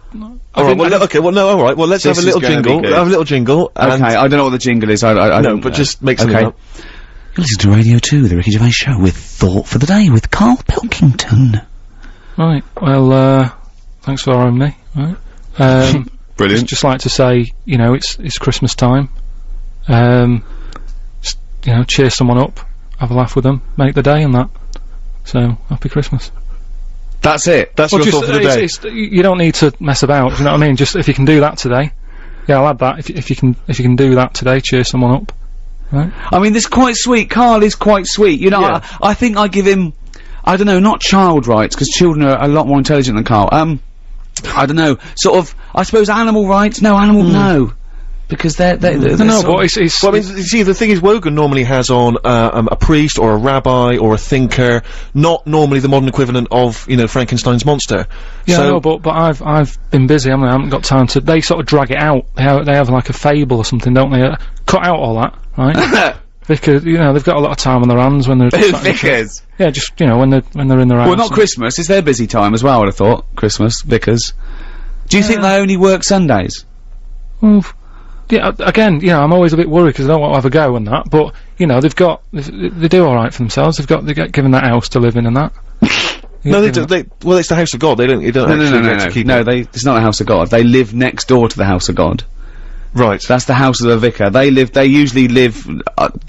alright, well, okay, well, no, alright, well, let's have a little jingle. Have a little jingle. Okay, I don't know what the jingle is, I no, don't but just make something up. You listen to Radio 2, the Ricky Gervais Show, with Thought for the Day, with Carl Pilkington. Right, well, thanks for having me, right? Brilliant. Just like to say, you know, it's Christmas time. Just, you know, cheer someone up, have a laugh with them, make the day and that. So, happy Christmas. That's it. That's your thought for the day. You don't need to mess about, do you know what I mean? Just, if you can do that today. Yeah, I'll add that. If you can do that today, cheer someone up. Right? I mean, this is quite sweet. Carl is quite sweet. You know, I think I give him, I don't know, not child rights, because children are a lot more intelligent than Carl. I don't know, sort of, I suppose animal rights? No, no. Because they're no, but it's well, I mean, you see, the thing is, Wogan normally has on, a priest, or a rabbi, or a thinker, not normally the modern equivalent of, you know, Frankenstein's monster. Yeah, so no, but I've been busy, I haven't got time to, they sort of drag it out, they have like a fable or something, don't they? Cut out all that, right? Because, you know, they've got a lot of time on their hands when they're... Vicars? Yeah, just, you know, when they're in their house. Well, not Christmas, it's their busy time as well, I'd have thought. Christmas, Vicars. Do you think they only work Sundays? Well, yeah, again, you know, I'm always a bit worried because I don't want to have a go and that, but, you know, they do alright for themselves, they get given that house to live in and that. No, well, it's the house of God, they don't actually get to keep it. No, it's not the house of God, they live next door to the house of God. Right. That's the house of the vicar. They usually live,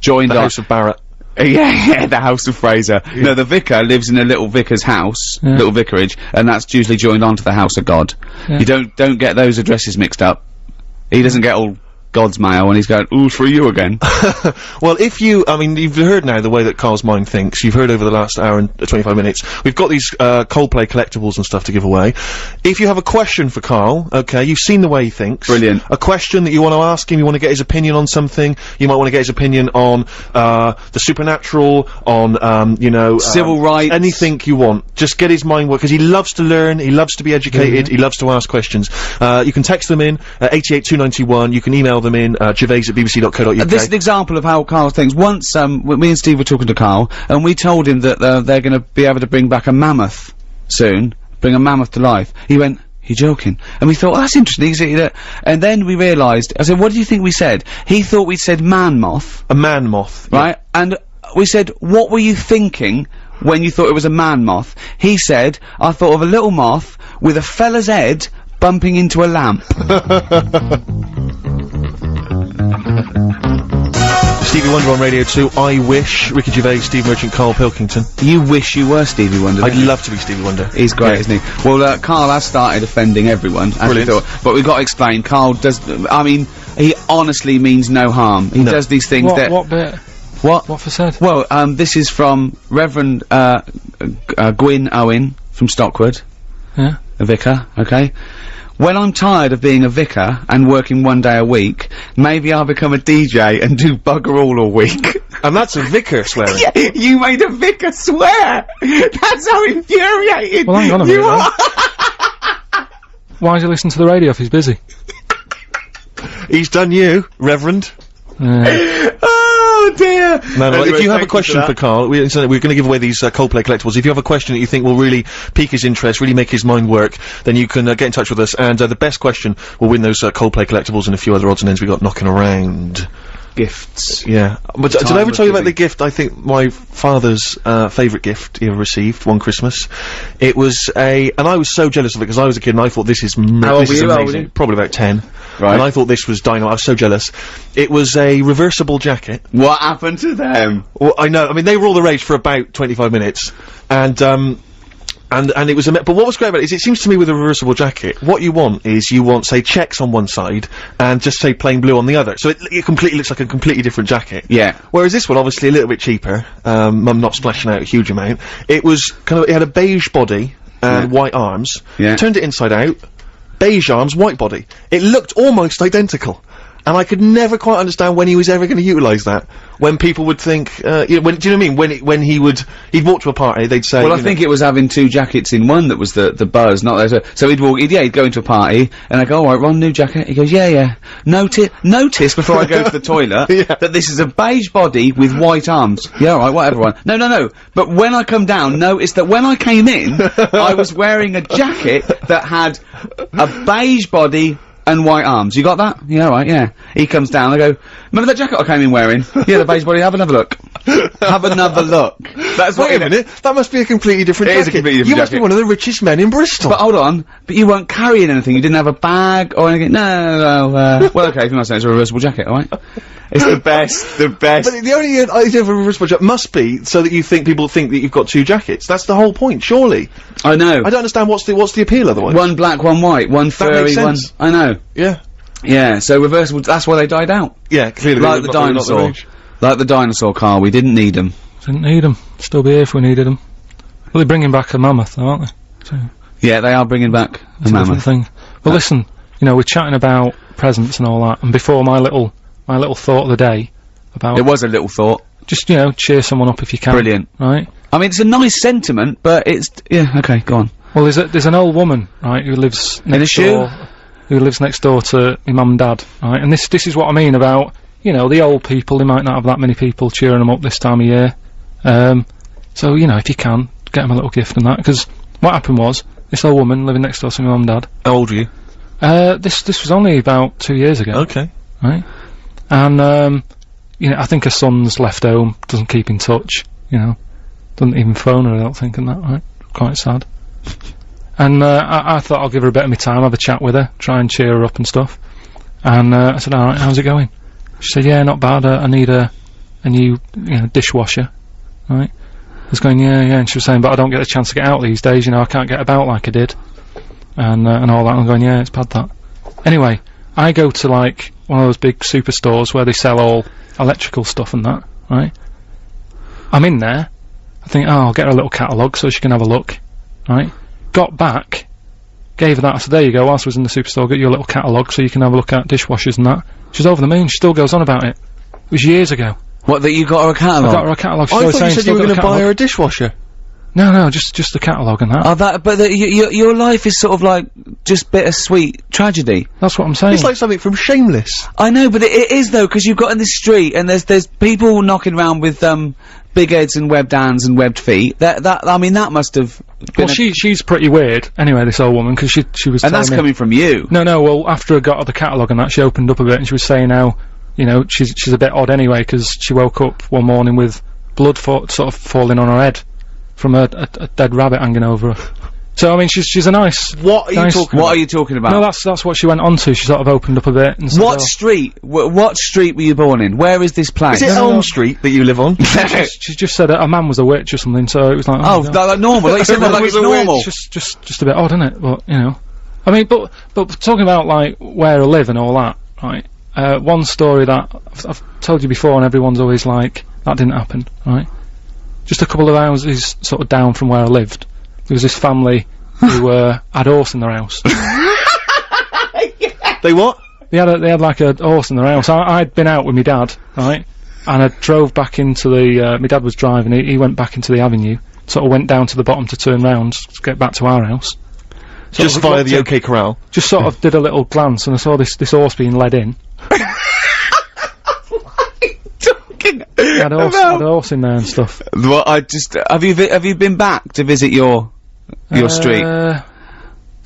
joined the house of Barrett. Yeah, the house of Fraser. Yeah. No, the vicar lives in a little vicar's house, little vicarage, and that's usually joined onto the house of God. Yeah. You don't get those addresses mixed up. He doesn't get all God's mail and he's going, ooh, for you again. Well, I mean, you've heard now the way that Carl's mind thinks. You've heard over the last hour and 25 minutes. We've got these, Coldplay collectibles and stuff to give away. If you have a question for Carl, okay, you've seen the way he thinks. Brilliant. A question that you want to ask him, you want to get his opinion on something, you might want to get his opinion on, the supernatural, on, you know, civil rights. Anything you want. Just get his mind work, because he loves to learn, he loves to be educated, he loves to ask questions. You can text them in, 88291, you can email them in, gervais@bbc.co.uk. This is an example of how Carl thinks. Once, me and Steve were talking to Carl, and we told him that, they're gonna be able to bring back a mammoth soon. Bring a mammoth to life. He went, you're joking. And we thought, oh, that's interesting. And then we realised, I said, what do you think we said? He thought we said man moth. A man moth. Right? Yeah. And we said, what were you thinking when you thought it was a man moth? He said, I thought of a little moth with a fella's head bumping into a lamp. Stevie Wonder on Radio 2, I Wish, Ricky Gervais, Steve Merchant, Carl Pilkington. You wish you were Stevie Wonder. I'd love to be Stevie Wonder. He's great, isn't he? Well, Carl has started offending everyone, as we thought, but we've got to explain, Carl does, I mean, he honestly means no harm. He does these things What bit? What? What for said? Well, this is from Reverend, Gwyn Owen from Stockwood. Yeah. A vicar, okay? When I'm tired of being a vicar and working one day a week, maybe I'll become a DJ and do bugger all a week. And that's a vicar swearing. Yeah, you made a vicar swear! That's how infuriated well, hang on a minute, why does he listen to the radio if he's busy? He's done you, Reverend. Oh dear! No, anyway, if you have a question for Carl, we're going to give away these Coldplay collectibles. If you have a question that you think will really pique his interest, really make his mind work, then you can get in touch with us, and the best question will win those Coldplay collectibles and a few other odds and ends we got knocking around. gifts. Yeah. But did I ever of tell you about giving. the gift? I think my father's favourite gift he ever received one Christmas. It was and I was so jealous of it because I was a kid and I thought this is old this is were you? How old were amazing. you? Probably about 10. Right. And I thought this was dynamite. I was so jealous. It was a reversible jacket. What happened to them? Well, I know. I mean, they were all the rage for about 25 minutes, and it was but what was great about it is it seems to me with a reversible jacket, what you want, say, checks on one side, and just say plain blue on the other. So it completely looks like a completely different jacket. Yeah. Whereas this one, obviously a little bit cheaper, Mum not splashing out a huge amount. It was it had a beige body and white arms. Yeah. Turned it inside out, beige arms, white body. It looked almost identical. And I could never quite understand when he was ever going to utilise that. When people would think, do you know what I mean? When he'd walk to a party, they'd say, Well, I think it was having 2 jackets in one that was the buzz, not there. So he'd go into a party, and I go, alright, Ron, new jacket? He goes, yeah. Notice before I go to the toilet, that this is a beige body with white arms. Yeah, alright, whatever one. No. But when I come down, notice that when I came in, I was wearing a jacket that had a beige body and white arms. You got that? Yeah, right, yeah. He comes down, I go, remember that jacket I came in wearing? Yeah, the beige body, have another look. Have another look. That's what. Wait a minute, that must be a completely different jacket. It is a completely different You must jacket. be one of the richest men in Bristol. But hold on, but you weren't carrying anything, you didn't have a bag or anything? No, well okay, if you must say it's a reversible jacket, alright? It's the best. But the only idea of a reversible jacket must be so that people think that you've got 2 jackets. That's the whole point, surely. I know. I don't understand what's the appeal otherwise. One black, one white, one furry, one... sense. I know. Yeah. Yeah, so reversible, that's why they died out. Yeah, clearly. Like the dinosaur. Like the dinosaur, Carl, we didn't need them. Didn't need them. Still be here if we needed them. Well, they're bringing back a mammoth, though, aren't they? So, Yeah, they are bringing back a it's a different mammoth. thing. Well, listen, we're chatting about presents and all that, and before my little thought of the day about... It was a little thought. Just, cheer someone up if you can. Brilliant. Right? I mean, it's a nice sentiment, but it's... Yeah, okay, go on. Well, there's an old woman, right, who lives next door... Who lives next door to my mum and dad, right? And this is what I mean about, the old people, they might not have that many people cheering them up this time of year. So, if you can, get them a little gift and that, because what happened was, this old woman living next door to my mum and dad. How old are you? This was only about 2 years ago. Okay. Right? And, I think her son's left home, doesn't keep in touch, doesn't even phone her, I don't think, and that, right? Quite sad. And, I thought I'll give her a bit of my time, have a chat with her, try and cheer her up and stuff. And, I said, alright, how's it going? She said, yeah, not bad, I need a new, dishwasher. Right? I was going, yeah, and she was saying, but I don't get a chance to get out these days, I can't get about like I did. And all that, and I'm going, yeah, it's bad that. Anyway, I go to, like, one of those big superstores where they sell all electrical stuff and that, right? I'm in there, I think, I'll get her a little catalogue so she can have a look, right? Got back, gave her that, I said, there you go, whilst I was in the superstore, get you a little catalogue so you can have a look at dishwashers and that. She's over the moon, she still goes on about it. It was years ago. What, that you got her a catalogue? I got her a catalogue. I thought you said you were going to buy her a dishwasher. No, just the catalogue and that. Oh, but your life is sort of like, just bittersweet tragedy. That's what I'm saying. It's like something from Shameless. I know, but it is though, because you've got in the street, and there's people knocking around with, big heads and webbed hands and webbed feet. I mean, that must have been well, she's pretty weird, anyway, this old woman, because she was and that's coming from you. No, well, after I got her the catalogue and that, she opened up a bit, and she was saying how, she's a bit odd anyway, because she woke up one morning with blood sort of falling on her head from a dead rabbit hanging over her. So, I mean, she's a nice... What are you talking about? No, that's what she went on to. She sort of opened up a bit and said, What street? What street were you born in? Where is this place? Is it Elm Street that you live on? She just said a man was a witch or something, so it was like... Oh, like normal. Like you said, like it's normal. Just a bit odd, isn't it? But, I mean, but talking about, like, where I live and all that, right? One story that I've told you before and everyone's always like, that didn't happen, right? Just a couple of houses sort of down from where I lived. There was this family who had a horse in their house. They what? They had like a horse in their house. I'd been out with my dad, right? And I drove back into the, my dad was driving, he went back into the avenue, sort of went down to the bottom to turn round to get back to our house. Just via the OK Corral? Just sort of did a little glance and I saw this horse being led in. He had a horse in there and stuff. Well, have you been back to visit your street?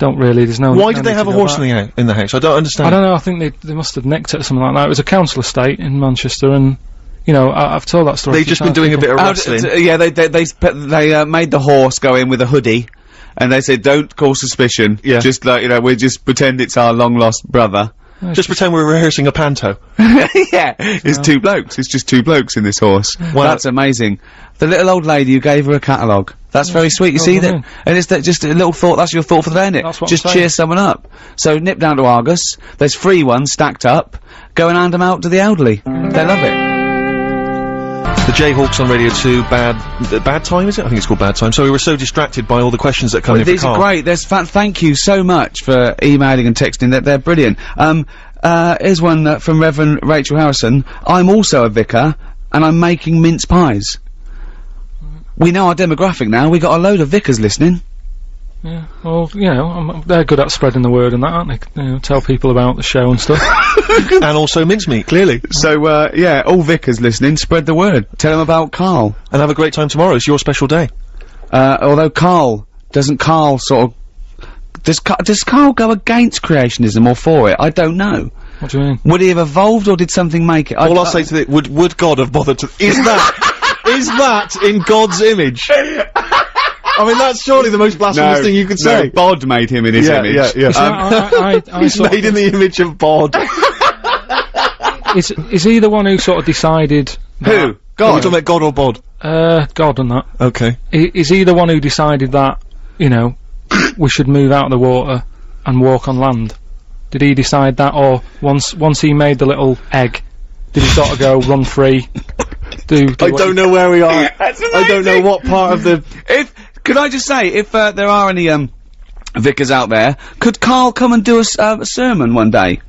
don't really, there's no... Why did they have a horse in the house? I don't understand. I don't know, I think they must have nicked it or something like that. It was a council estate in Manchester, and, you know, I've told that story. They've just been doing a bit of wrestling. Yeah, they made the horse go in with a hoodie, and they said, don't cause suspicion. Yeah. Just like, you know, we just pretend it's our long-lost brother. Just pretend we're rehearsing a panto. Yeah, it's two blokes. It's just two blokes in this horse. Well, that's amazing. The little old lady who gave her a catalogue. That's very sweet. You see that? And it's just a little thought. That's your thought for the day, isn't it? That's what just I'm cheer someone up. So nip down to Argos. There's free ones stacked up. Go and hand them out to the elderly. They love it. The Jayhawks on Radio 2, Bad Time, is it? I think it's called Bad Time. So we were so distracted by all the questions that come in for These are great. Thank you so much for emailing and texting. They're brilliant. Here's one from Reverend Rachel Harrison. I'm also a vicar, and I'm making mince pies. We know our demographic now. We got a load of vicars listening. Yeah, well, you know, they're good at spreading the word and that, aren't they? You know, tell people about the show and stuff. And also mincemeat, clearly. So, yeah, all vicars listening, spread the word. Tell them about Carl. And have a great time tomorrow. It's your special day. Although does Carl go against creationism or for it? I don't know. What do you mean? Would he have evolved or did something make it? All I'll say to would God have bothered to... Is that in God's image? I mean, that's surely the most blasphemous thing you could say. Bod made him in his image. Yeah. He's made in the image of Bod. Is he the one who sort of decided... Who? God? Are we talking about God or Bod? God and that. Okay. Is he the one who decided that, you know, we should move out of the water and walk on land? Did he decide that, or once he made the little egg, did he sort of go run free? I don't know where we are. I don't know what part of the... Could I just say, if there are any vicars out there, could Carl come and do a sermon one day?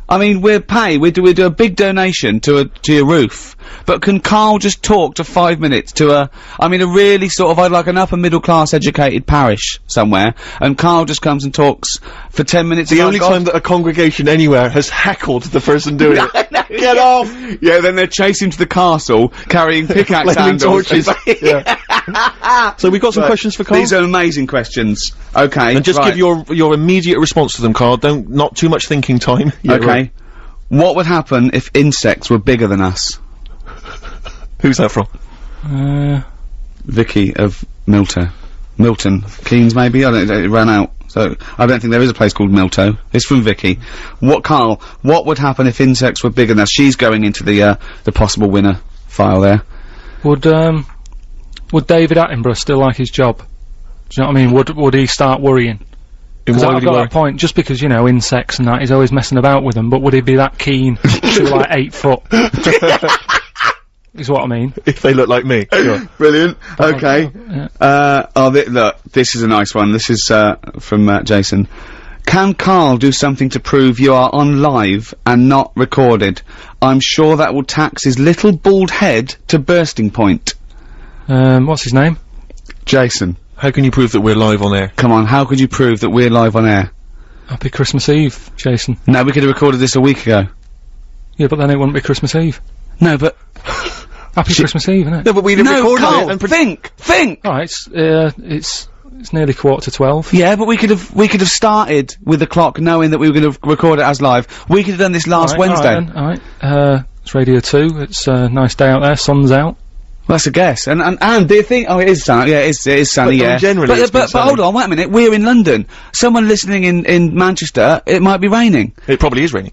I mean, we do a big donation to your roof, but can Carl just talk to 5 minutes to a really sort of, like an upper middle class educated parish somewhere, and Carl just comes and talks for 10 minutes. The only time that a congregation anywhere has heckled the person doing it. Get off! Yeah, then they're chasing to the castle, carrying pickaxe handles. Torches. Yeah. So we've got some questions for Carl. These are amazing questions. Okay. And just give your immediate response to them, Carl. Not too much thinking time. Yeah, okay. Right. What would happen if insects were bigger than us? Who's that from? Vicky of Milton Keynes, maybe? It ran out. So, I don't think there is a place called Milto. It's from Vicky. Carl, what would happen if insects were bigger than us? She's going into the possible winner file there. Would David Attenborough still like his job? Do you know what I mean? Would he start worrying? Because I've got that point, just because, you know, insects and that, he's always messing about with them, but would he be that keen to, like, 8 foot? Is what I mean. If they look like me. Sure. Brilliant. Okay. Look, this is a nice one. This is, from, Jason. Can Carl do something to prove you are on live and not recorded? I'm sure that will tax his little bald head to bursting point. What's his name? Jason. How can you prove that we're live on air? Come on, how could you prove that we're live on air? Happy Christmas Eve, Jason. No, we could have recorded this a week ago. Yeah, but then it wouldn't be Christmas Eve. No, but... Happy Christmas Eve, isn't it? No, but we'd have recorded Carl, it and think! Alright, it's nearly 11:45. Yeah, but we could have started with the clock knowing that we were going to record it as live. We could have done this last Wednesday. Alright, it's Radio 2, it's a nice day out there, sun's out. Well, that's a guess. And do you think... Oh, it is sunny. Yeah, it is sunny, yeah. Generally, but hold on, wait a minute. We're in London. Someone listening in Manchester, it might be raining. It probably is raining.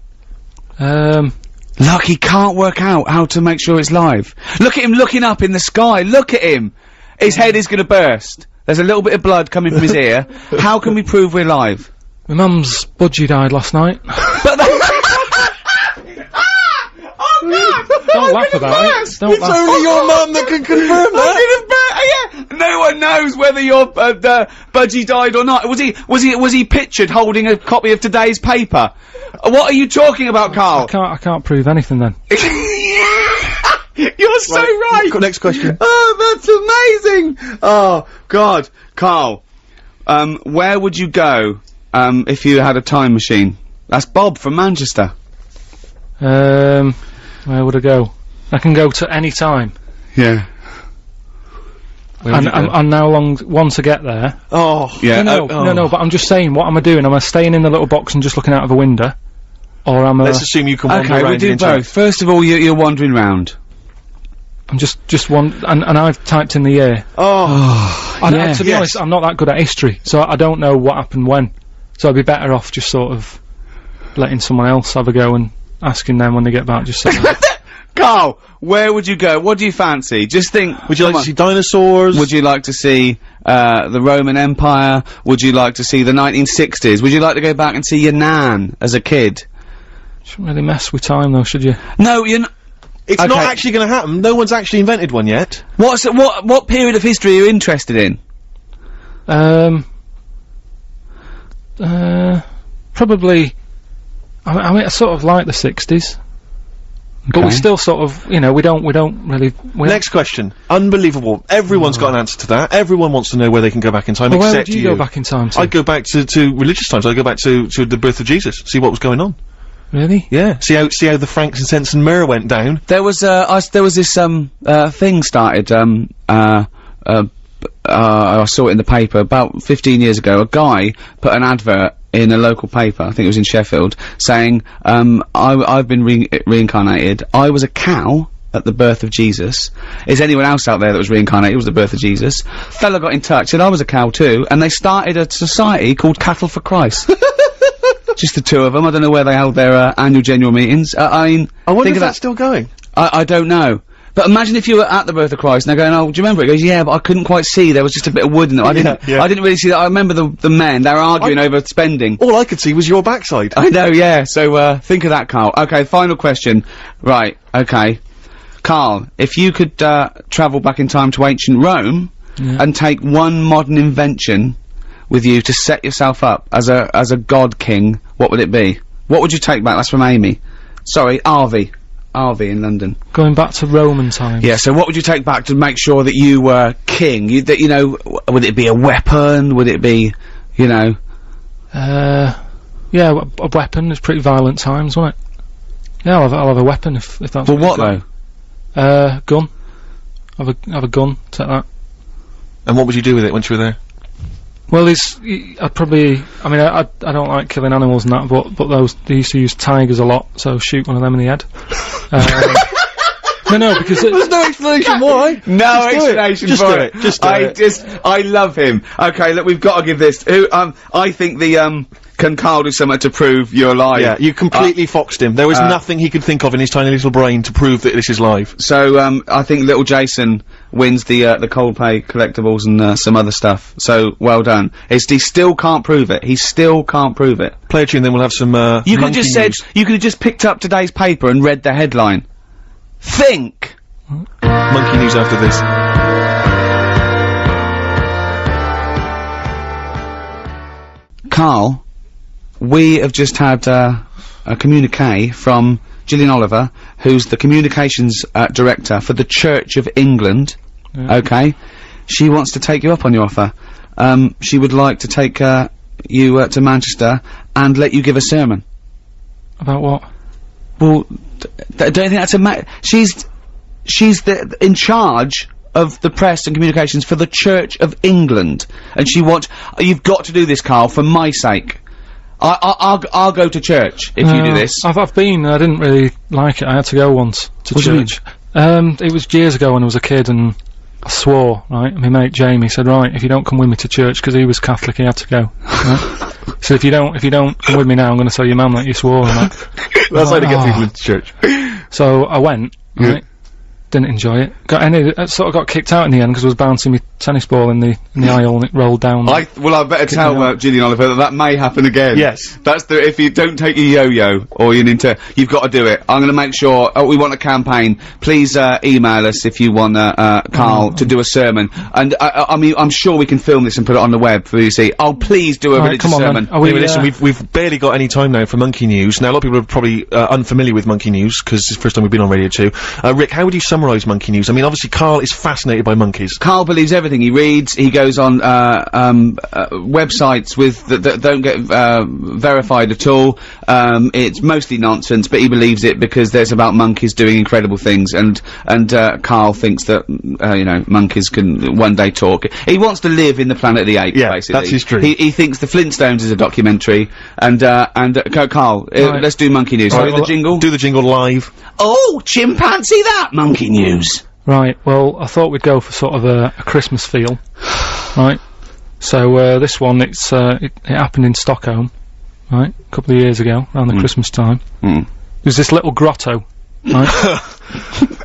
Look, he can't work out how to make sure it's live. Look at him looking up in the sky. Look at him. His head is gonna burst. There's a little bit of blood coming from his ear. How can we prove we're live? My mum's budgie died last night. But oh God! Don't laugh about it. Don't laugh. Only your mum that can confirm that. Yeah. No one knows whether your budgie died or not. Was he pictured holding a copy of today's paper? What are you talking about, Carl? I can't prove anything then. You're so right. Next question. Oh, that's amazing. Oh God, Carl. Where would you go if you had a time machine? That's Bob from Manchester. Where would I go? I can go to any time. Yeah. And how long, once I get there... Oh, yeah. No, but I'm just saying, what am I doing? Am I staying in the little box and just looking out of a window? Or am I... Let's assume you can wander around. Okay, we do into both. First of all, you're wandering round. I'm just one... And I've typed in the year. Oh. To be honest, I'm not that good at history, so I don't know what happened when. So I'd be better off just sort of letting someone else have a go and asking them when they get back, just saying... Carl, where would you go? What do you fancy? Just think. Would you like to see dinosaurs? Would you like to see the Roman Empire? Would you like to see the 1960s? Would you like to go back and see your nan as a kid? Shouldn't really mess with time, though, should you? No, you're not. It's not actually going to happen. No one's actually invented one yet. What period of history are you interested in? Probably. I mean, I sort of like the 60s. But we still sort of, you know, we don't really... Next question. Unbelievable. Everyone's got an answer to that. Everyone wants to know where they can go back in time, well, except where would you go back in time to? I'd go back to religious times. I'd go back to the birth of Jesus, see what was going on. Really? Yeah. See how the frankincense and myrrh went down. There was this thing started, I saw it in the paper about 15 years ago. A guy put an advert in a local paper, I think it was in Sheffield, saying, I've been reincarnated. I was a cow at the birth of Jesus. Is anyone else out there that was reincarnated? It was the birth of Jesus. Fella got in touch, said I was a cow too, and they started a society called Cattle for Christ. Just the two of them. I don't know where they held their annual general meetings. I wonder if that's still going. I don't know. But imagine if you were at the birth of Christ and they're going, oh, do you remember it? He goes, yeah, but I couldn't quite see. There was just a bit of wood in it. I didn't really see that. I remember the men, they were arguing over spending. All I could see was your backside. I know, yeah. So, think of that, Carl. Okay, final question. Right, okay. Carl, if you could, travel back in time to ancient Rome and take one modern invention with you to set yourself up as a god king, what would it be? What would you take back? That's from Amy. Sorry, Arvy in London. Going back to Roman times. Yeah, so what would you take back to make sure that you were king? You know, would it be a weapon? Would it be, you know... yeah, a weapon. It's pretty violent times, won't it? Yeah, I'll have a weapon if that's... Well, what though? Gun. Have a gun, take that. And what would you do with it once you were there? Well, I'd probably... I mean, I don't like killing animals and that, but they used to use tigers a lot, so shoot one of them in the head. No, because there's no explanation why. No explanation for it. Just do it. I love him. Okay, look, we've got to give this... I think can Carl do something to prove you're alive? Yeah, you completely foxed him. There was nothing he could think of in his tiny little brain to prove that this is live. So, I think little Jason wins the Coldplay collectibles and, some other stuff. So, well done. He still can't prove it. He still can't prove it. Play a tune, then we'll have some, You could just said, you could have just picked up today's paper and read the headline. Think! Monkey news after this. Carl, we have just had, a communique from Gillian Oliver, who's the communications, director for the Church of England. Yeah. Okay? She wants to take you up on your offer. She would like to take, you, to Manchester and let you give a sermon. About what? Well, don't you think that's she's in charge of the press and communications for the Church of England, and you've got to do this, Carl, for my sake. I'll go to church if you do this. I've been. I didn't really like it. I had to go once to church. It was years ago when I was a kid, and I swore. Right, my mate Jamie said, "Right, if you don't come with me to church, because he was Catholic, he had to go." Right? So if you don't come with me now, I'm going to tell your mum that you swore. And that. That's how to get people into church. So I went. Right. Didn't enjoy it. Sort of got kicked out in the end because I was bouncing my tennis ball in the aisle and it rolled down. I better tell Gillian Oliver that may happen again. Yes. That's if you don't take your yo-yo or your Nintendo, you've got to do it. I'm going to make sure. We want a campaign. Please email us if you want Carl to do a sermon. And I mean, I'm sure we can film this and put it on the web for you to see. Oh, please do a religious sermon. Listen, we've barely got any time now for Monkey News. Now a lot of people are probably unfamiliar with Monkey News because it's the first time we've been on Radio 2. Rick, how would you sum summarise monkey news? I mean, obviously Carl is fascinated by monkeys. Carl believes everything he reads. He goes on websites that don't get verified at all. It's mostly nonsense, but he believes it because there's about monkeys doing incredible things, and Carl thinks that you know, monkeys can one day talk. He wants to live in the Planet of the Apes. Yeah, basically. that's his dream. He thinks the Flintstones is a documentary, and Carl, let's do monkey news. Right, Do the jingle. Do the jingle live. Oh, chimpanzee that monkey news. Right, well, I thought we'd go for sort of a Christmas feel, right? So, this one, it happened in Stockholm, right? A couple of years ago, around the Christmas time. There's this little grotto, right?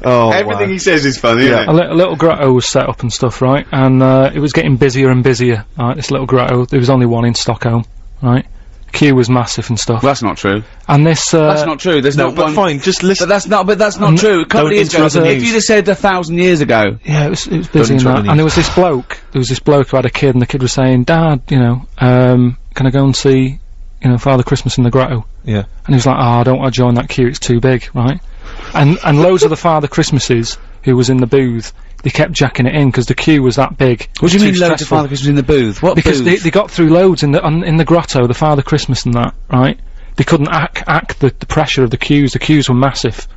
Everything he says is funny, isn't it? A little grotto was set up and stuff, right? And, it was getting busier and busier, right? This little grotto, there was only one in Stockholm, right? The queue was massive and stuff. Well, that's not true. And this, that's not true. There's No, not but one. fine, just listen. But that's not true. A couple of years ago, if you'd have said 1,000 years ago. Yeah, it was busy in that. And there was this bloke who had a kid, and the kid was saying, Dad, you know, can I go and see, you know, Father Christmas in the grotto? Yeah. And he was like, I don't want to join that queue, it's too big, right? And loads of the Father Christmases who was in the booth, they kept jacking it in because the queue was that big. What do you mean loads of Father Christmas in the booth? What because booth? they got through loads in the grotto, the Father Christmas and that, right? They couldn't act the pressure of the queues. The queues were massive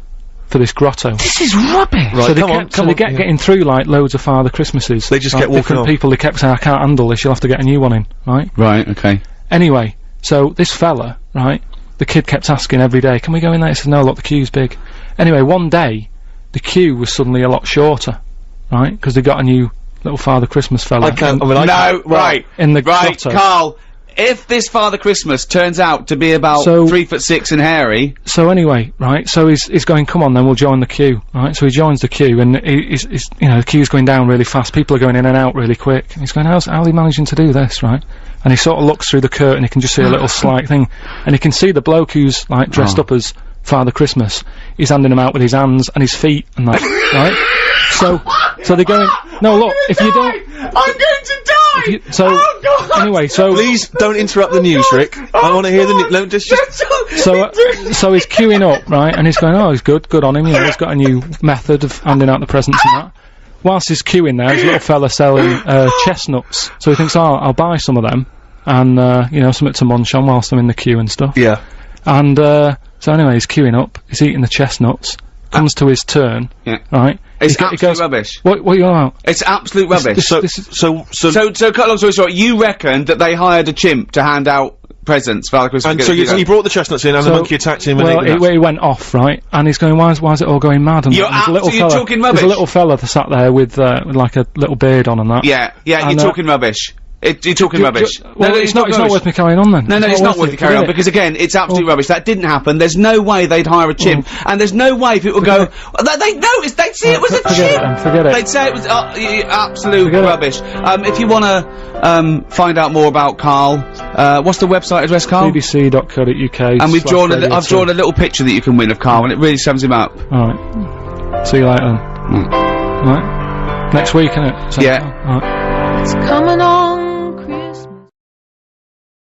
for this grotto. This is rubbish. So Right, they kept getting through like loads of Father Christmases. They just like, kept walking different on. people. They kept saying, I can't handle this. You'll have to get a new one in, right? Right. Okay. Anyway, so this fella, right? The kid kept asking every day, "Can we go in there?" He said, "No, look, the queue's big." Anyway, one day, the queue was suddenly a lot shorter, right? Because they got a new little Father Christmas fella. Right. In the Right, grotto. Carl. If this Father Christmas turns out to be about 3'6" and hairy. So anyway, right, so he's going, come on then, we'll join the queue, right? So he joins the queue, and he's you know, the queue's going down really fast, people are going in and out really quick, and he's going, how are they managing to do this, right? And he sort of looks through the curtain, he can just see a little slight thing, and he can see the bloke who's, like, dressed up as Father Christmas, he's handing him out with his hands and his feet and that, right? So they're going, no, look, if you don't... I'm going to die! Anyway, so... Please don't interrupt the news, Rick. I want to hear the news. No, just... So he's queuing up, right, and he's going, oh, he's good on him, you know, he's got a new method of handing out the presents and that. Whilst he's queuing there, there's a little fella selling, chestnuts. So he thinks, oh, I'll buy some of them, and, you know, something to munch on whilst I'm in the queue and stuff. Yeah. And, so anyway, he's queuing up, he's eating the chestnuts, comes to his turn, right? It's absolute rubbish. What are you on about? It's absolute rubbish. So cut a long story short, you reckon that they hired a chimp to hand out presents for Father Christmas? And so he brought the chestnuts in, and the monkey attacked him, and he went off, right? And he's going, why is it all going mad? And you're talking rubbish. There's a little fella that sat there with like a little beard on and that. Yeah, you're talking rubbish. You're talking rubbish. Well, it's not worth me carrying on then. No, it's not worth you carrying on, because again, it's absolute rubbish. That didn't happen. There's no way they'd hire a chimp, and there's no way people would go, they'd see it was a chimp! Forget it. They'd say it was absolute rubbish. If you wanna, find out more about Carl, what's the website address, Carl? bbc.co.uk. And I've drawn a little picture that you can win of Carl, and it really sums him up. Alright. See you later then. Right? Next week, innit? So, yeah. Alright. It's coming on.